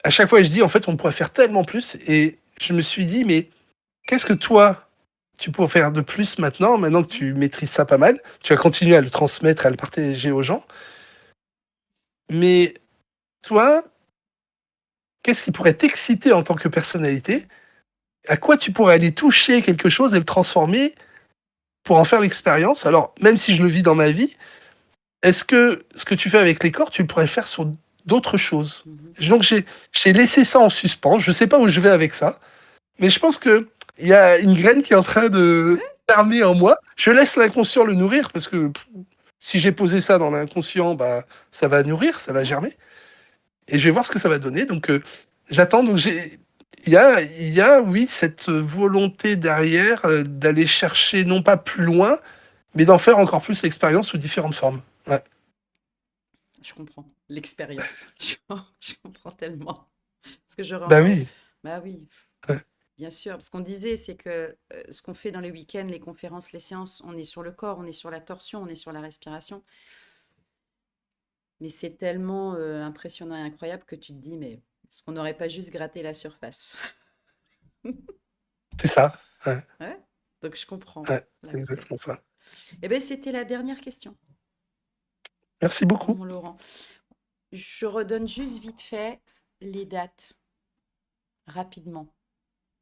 à chaque fois je dis en fait on pourrait faire tellement plus, et je me suis dit mais qu'est-ce que toi tu pourrais faire de plus maintenant que tu maîtrises ça pas mal, tu vas continuer à le transmettre, à le partager aux gens, mais toi, qu'est-ce qui pourrait t'exciter en tant que personnalité? À quoi tu pourrais aller toucher quelque chose et le transformer pour en faire l'expérience? Alors, même si je le vis dans ma vie, est-ce que ce que tu fais avec les corps, tu pourrais le faire sur d'autres choses? Mhm. Donc, j'ai laissé ça en suspens. Je sais pas où je vais avec ça, mais je pense que il y a une graine qui est en train de Ouais. germer en moi. Je laisse l'inconscient le nourrir parce que si j'ai posé ça dans l'inconscient, bah, ça va nourrir, ça va Ouais. germer. Et je vais voir ce que ça va donner. Donc, j'attends. Donc, il y a, oui, cette volonté derrière d'aller chercher non pas plus loin, mais d'en faire encore plus l'expérience sous différentes formes. Ouais. Je comprends. L'expérience. Je comprends tellement. Parce que j'aurais Bah encore. oui. Bah oui, Ouais. bien sûr. Ce qu'on disait, c'est que ce qu'on fait dans les week-ends, les conférences, les séances, on est sur le corps, on est sur la torsion, on est sur la respiration. Mais c'est tellement impressionnant et incroyable que tu te dis, mais est-ce qu'on n'aurait pas juste gratté la surface? C'est ça. Ouais. Ouais. Donc je comprends Ouais. la C'est méthode. exactement ça. Eh bien, c'était la dernière question, Merci beaucoup. mon Laurent. Je redonne juste vite fait les dates, rapidement,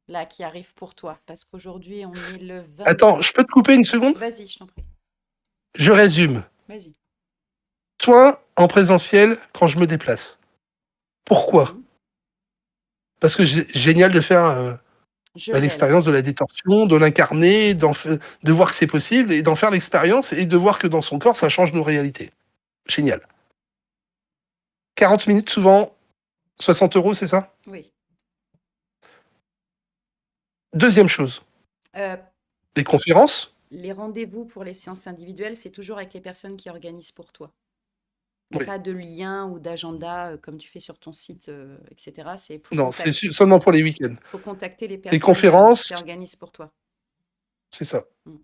là, qui arrivent pour toi. Parce qu'aujourd'hui, on est le 20. Attends, je peux te couper une seconde? Vas-y, je t'en prie. Je résume. Vas-y. Soin en présentiel quand je me déplace. Pourquoi? Mhm. Parce que c'est génial de faire Je l'ai là. l'expérience de la détorsion, de l'incarner, de voir que c'est possible et d'en faire l'expérience et de voir que dans son corps, ça change nos réalités. Génial. 40 minutes, souvent 60 €, c'est ça? Oui. Deuxième chose, Euh, les conférences. les rendez-vous pour les séances individuelles, c'est toujours avec les personnes qui organisent pour toi. Il n'y a Oui. pas de lien ou d'agenda comme tu fais sur ton site, etc. Non, c'est seulement pour les week-ends. Faut contacter les Les personnes conférences, qui organisent pour toi. c'est ça. Mm.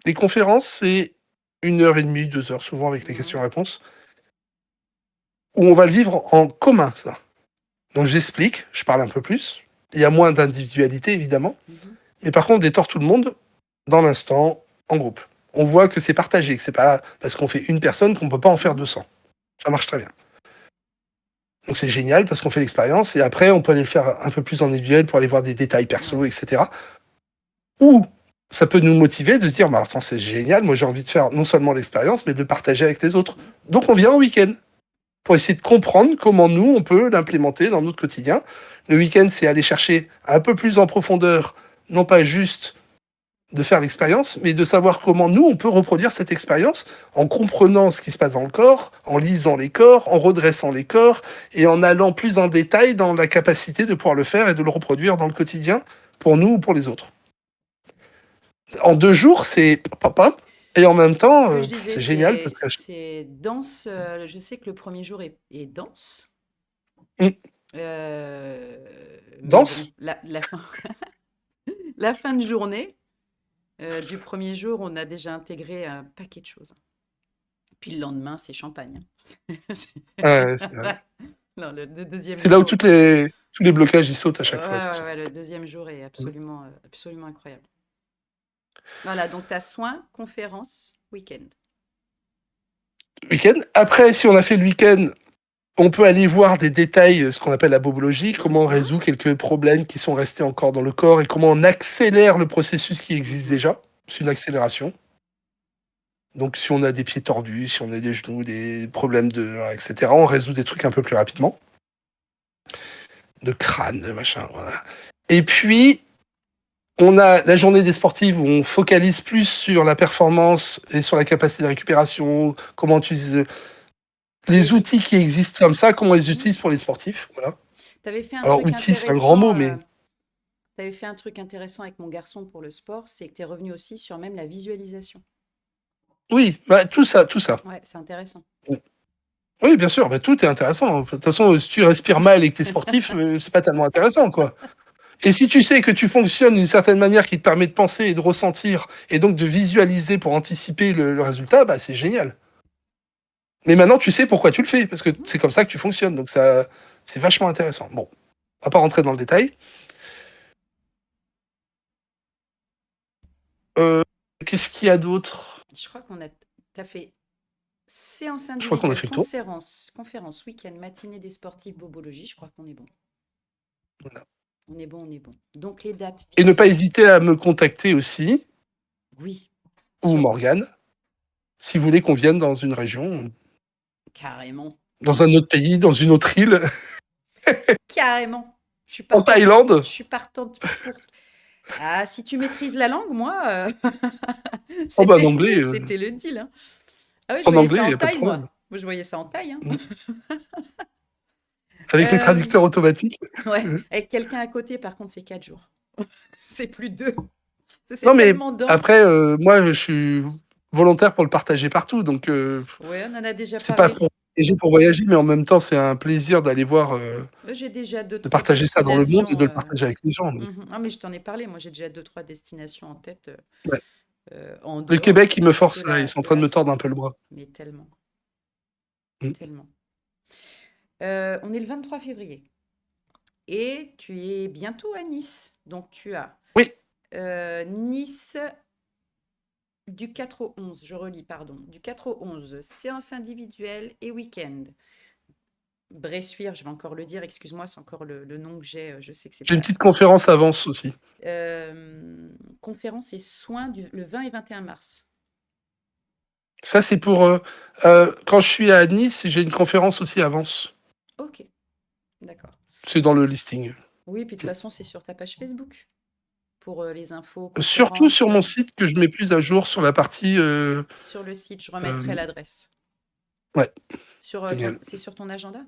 Les conférences, c'est 1 h 30, 2 heures, souvent avec les Ouais. questions-réponses, où on va le vivre en commun, ça. Donc j'explique, je parle un peu plus. Il y a moins d'individualité, évidemment. Mhm. Mais par contre, on détord tout le monde dans l'instant, en groupe. On voit que c'est partagé, que c'est pas parce qu'on fait une personne qu'on peut pas en faire Mhm. 200. Ça marche très bien. Donc c'est génial parce qu'on fait l'expérience et après on peut aller le faire un peu plus en individuel pour aller voir des détails perso, Ouais. etc. Ou ça peut nous motiver de se dire, bah, attends, c'est génial, moi j'ai envie de faire non seulement l'expérience, mais de le partager avec les autres. Mhm. Donc on vient au week-end pour essayer de comprendre comment nous, on peut l'implémenter dans notre quotidien. Le week-end, c'est aller chercher un peu plus en profondeur, non pas juste de faire l'expérience, mais de savoir comment nous, on peut reproduire cette expérience en comprenant ce qui se passe dans le corps, en lisant les corps, en redressant les corps, et en allant plus en détail dans la capacité de pouvoir le faire et de le reproduire dans le quotidien, pour nous ou pour les autres. En 2 jours, c'est papa, et en même Ce temps, que je disais, c'est génial parce que c'est dense. Je sais que le premier jour est dense. hum, Mais bon, danse, la fin, la fin de journée du premier jour, on a déjà intégré un paquet de choses. Puis le lendemain, c'est champagne, hein. c'est vrai. Non, le deuxième C'est là où jour, tous les blocages ils sautent à ouais, chaque fois. De toute ouais, façon. ouais, le deuxième jour est Hum. absolument incroyable. Voilà, donc tu as soin, conférence, week-end. Week-end. Après, si on a fait le week-end, on peut aller voir des détails, ce qu'on appelle la bobologie, comment on Mhm, résout quelques problèmes qui sont restés encore dans le corps et comment on accélère le processus qui existe mhm. déjà. C'est une accélération. Donc, si on a des pieds tordus, si on a des genoux, des problèmes etc., on résout des trucs un peu plus rapidement. De crâne, de machin, voilà. Et puis, on a la journée des sportifs où on focalise plus sur la performance et sur la capacité de récupération, comment utiliser les Oui. outils qui existent comme ça, comment on les utilise pour les sportifs, voilà. Tu avais fait un Alors truc outils, c'est un grand mot, intéressant. mais Tu fait un truc intéressant avec mon garçon pour le sport, c'est que tu es revenu aussi sur même la visualisation. oui, bah, tout ça, tout ça. Ouais, c'est intéressant. Mmh. Oui, bien sûr, bah, tout est intéressant. De toute façon, si tu respires mal et que tu es sportif, c'est pas tellement intéressant, quoi. Et si tu sais que tu fonctionnes d'une certaine manière qui te permet de penser et de ressentir et donc de visualiser pour anticiper le résultat, bah, c'est génial. Mais maintenant, tu sais pourquoi tu le fais, parce que Mhm. c'est comme ça que tu fonctionnes. Donc ça, c'est vachement intéressant. Bon, on va pas rentrer dans le détail. Euh, Qu'est-ce qu'il y a d'autre? Je crois qu'on a. Tu as fait séance Je crois qu'on a individuelle, fait le tour. conférence, week-end, matinée des sportifs, bobologie. Je crois qu'on est bon. Voilà. On est bon, on est bon. Donc les dates Et ne pas vite. hésiter à me contacter aussi, Oui, ou sur Morgane, si vous voulez qu'on vienne dans une région, carrément. dans un autre pays, dans une autre île, Carrément. Je suis en partante. Thaïlande. Je suis partante pour. Ah, si tu maîtrises la langue, moi, Oh bah en anglais, c'était le deal, hein. Ah oui, je en voyais anglais, ça il en n'y a pas de taille, problème. moi. Moi, je voyais ça en taille, hein. Mm. Avec les Euh, traducteurs automatiques. ouais, avec quelqu'un à côté, par contre, c'est 4 jours. C'est plus 2. C'est Non, mais tellement dense. après, moi, je suis volontaire pour le partager partout. Donc, Ouais, on en a déjà c'est pas parlé. pour voyager, mais en même temps, c'est un plaisir d'aller voir, J'ai déjà deux, de trois partager ça dans le monde et destinations. de le partager avec les gens. Donc, Ah, mais je t'en ai parlé. Moi, j'ai déjà deux, trois destinations en tête ouais. en Le dehors Québec, ils me de forcent là. Ils sont en de train de la me tordre France. un peu le bras. Mais tellement, Mm. tellement. On est le 23 février. Et tu es bientôt à Nice. Donc, tu as Oui, Nice du 4 au 11, je relis, pardon. Du 4 au 11, séance individuelle et week-end. Bressuire, je vais encore le dire, excuse-moi, c'est encore le nom que j'ai, je sais que c'est j'ai une pas. petite conférence avance aussi. Conférence et soins le 20 et 21 mars. Ça, c'est pour quand je suis à Nice, j'ai une conférence aussi avance. Ok, d'accord. C'est dans le listing. Oui, puis de toute façon, c'est sur ta page Facebook pour les infos, Surtout conférences. sur mon site que je mets plus à jour sur la partie. Sur le site, je remettrai Euh, l'adresse. ouais, Sur génial. c'est sur ton agenda?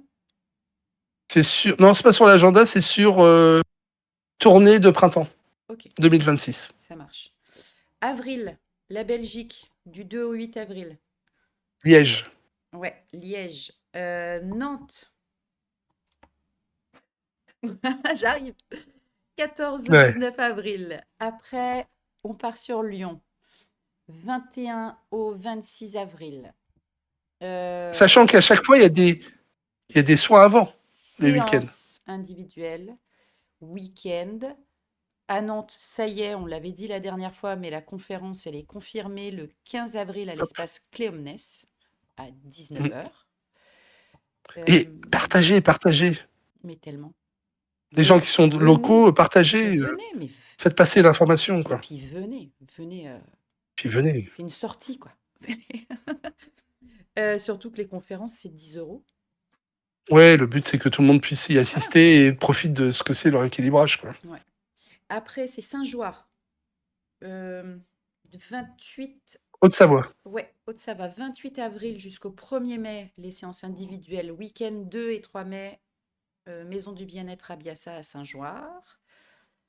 C'est sur. Non, c'est pas sur l'agenda, c'est sur tournée de printemps Ok, 2026. ça marche. Avril, la Belgique, du 2 au 8 avril. Liège. Ouais, Liège. Nantes, j'arrive. 14 au Ouais. 19 avril. Après, on part sur Lyon. 21 au 26 avril. Sachant qu'à chaque fois, il y a des soins avant les week-ends. Séance individuelle, week-end. À Nantes, ça y est, on l'avait dit la dernière fois, mais la conférence, elle est confirmée le 15 avril à Hop. l'espace Cléomnes à 19 Mm. heures. Et partagez, partagez. Mais tellement. Les gens Venez, qui sont venez, locaux, mais partagez. venez, mais Faites passer l'information, et quoi. puis venez, venez. Puis venez. C'est une sortie, quoi. Venez. Surtout que les conférences, c'est 10 euros. Ouais, le but, c'est que tout le monde puisse y Voilà. assister et profite de ce que c'est leur équilibrage, quoi. Ouais. Après, c'est Saint-Joire. Euh, 28, Haute-Savoie. ouais, Haute-Savoie, 28 avril jusqu'au 1er mai, les séances individuelles. Week-end 2 et 3 mai, Maison du Bien-être à Biassa à Saint-Joire.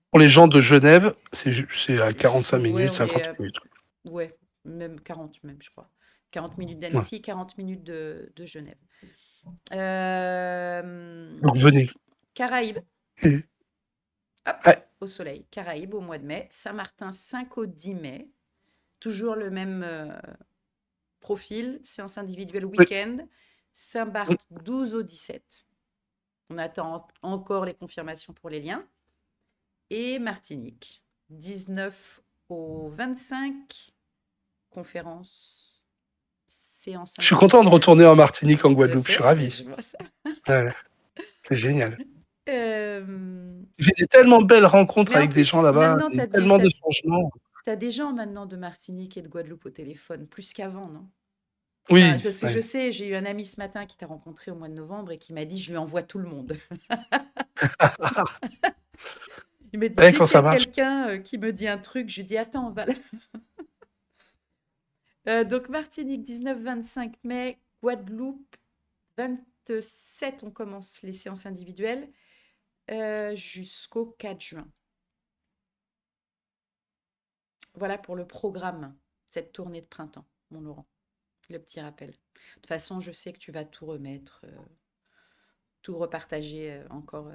Pour les gens de Genève, c'est à 45 Ouais, minutes, on est, 50 minutes. ouais, même 40 même, je crois. 40 minutes Ouais. d'Annecy, 40 minutes de Genève. Euh, Donc venez. Caraïbes, Et- hop, Ouais. au soleil. Caraïbes au mois de mai. Saint-Martin, 5 au 10 mai. Toujours le même profil, séance individuelle Oui. week-end. Saint-Barth, 12 au 17. On attend encore les confirmations pour les liens. Et Martinique, 19 au 25. Conférence, séance Je suis content de individuelle. retourner en Martinique, en Je Guadeloupe. Je suis sais, ravi. je vois ça. Ouais, c'est génial. Euh, J'ai fait des tellement belles rencontres mais en avec des gens plus, là-bas, maintenant, et tellement de changements. t'as des gens maintenant de Martinique et de Guadeloupe au téléphone, plus qu'avant, non? Enfin, Oui, parce que je ouais. sais, j'ai eu un ami ce matin qui t'a rencontré au mois de novembre et qui m'a dit, je lui envoie tout le monde. Il m'a dit, Ouais, dès quand qu'il y ça a marche. quelqu'un qui me dit un truc, je dis, attends, on va là. Donc Martinique, 19-25 mai, Guadeloupe, 27, on commence les séances individuelles jusqu'au 4 juin. Voilà pour le programme, cette tournée de printemps, mon Laurent. Le petit rappel. De toute façon, je sais que tu vas tout remettre, tout repartager encore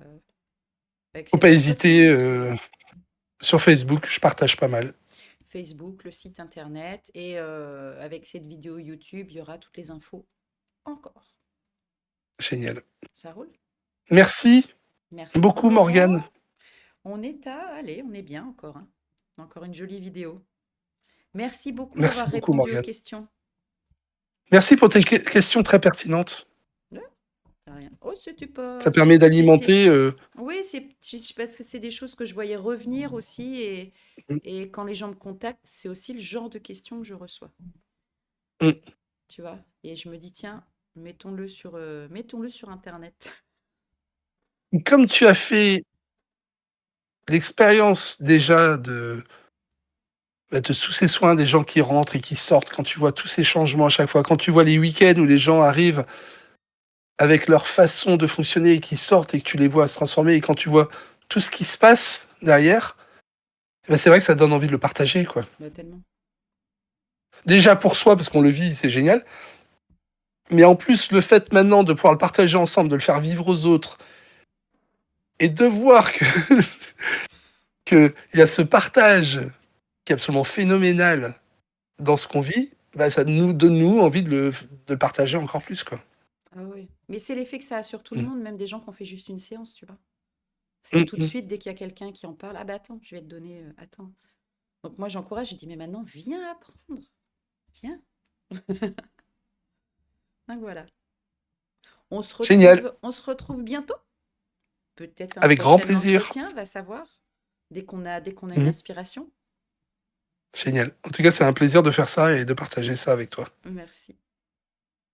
avec Faut pas cette autre hésiter communauté. sur Facebook, je partage pas mal. Facebook, le site internet et avec cette vidéo YouTube, il y aura toutes les infos encore. Génial. Ça roule? Merci Merci beaucoup, beaucoup, Morgane. Laurent. Allez, on est bien encore, hein. Encore une jolie vidéo. Merci beaucoup Merci d'avoir beaucoup, répondu aux Morgane. questions. Merci pour tes questions très pertinentes. Ouais, t'as rien. Oh, c'était pas. Ça permet C'était. d'alimenter. Oui, parce que c'est des choses que je voyais revenir aussi. Mm, Et quand les gens me contactent, c'est aussi le genre de questions que je reçois. mm. Tu vois? Et je me dis, tiens, mettons-le sur Internet. Comme tu as fait l'expérience déjà de tous ces soins des gens qui rentrent et qui sortent, quand tu vois tous ces changements à chaque fois, quand tu vois les week-ends où les gens arrivent avec leur façon de fonctionner et qui sortent et que tu les vois se transformer et quand tu vois tout ce qui se passe derrière, eh ben c'est vrai que ça donne envie de le partager, quoi. Bah, tellement. Déjà pour soi, parce qu'on le vit, c'est génial. Mais en plus, le fait maintenant de pouvoir le partager ensemble, de le faire vivre aux autres, et de voir que qu'il y a ce partage qui est absolument phénoménal dans ce qu'on vit, bah, ça nous donne nous envie de le partager encore plus, quoi. Ah oui. Mais c'est l'effet que ça a sur tout le Mm. monde, même des gens qui ont fait juste une séance, tu vois. C'est Mm, tout de mm. suite, dès qu'il y a quelqu'un qui en parle, ah bah attends, je vais te donner, attends. Donc moi j'encourage, je dis, mais maintenant, viens apprendre, viens. Donc voilà. Génial, On se retrouve bientôt. Peut-être un avec grand prochain plaisir. entretien, va savoir. Dès qu'on a une Mm. inspiration. Génial. En tout cas, c'est un plaisir de faire ça et de partager ça avec toi. Merci.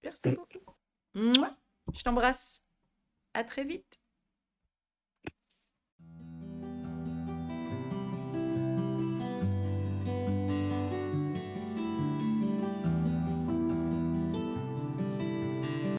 Merci Mm. beaucoup. Mouah. Je t'embrasse. À très vite.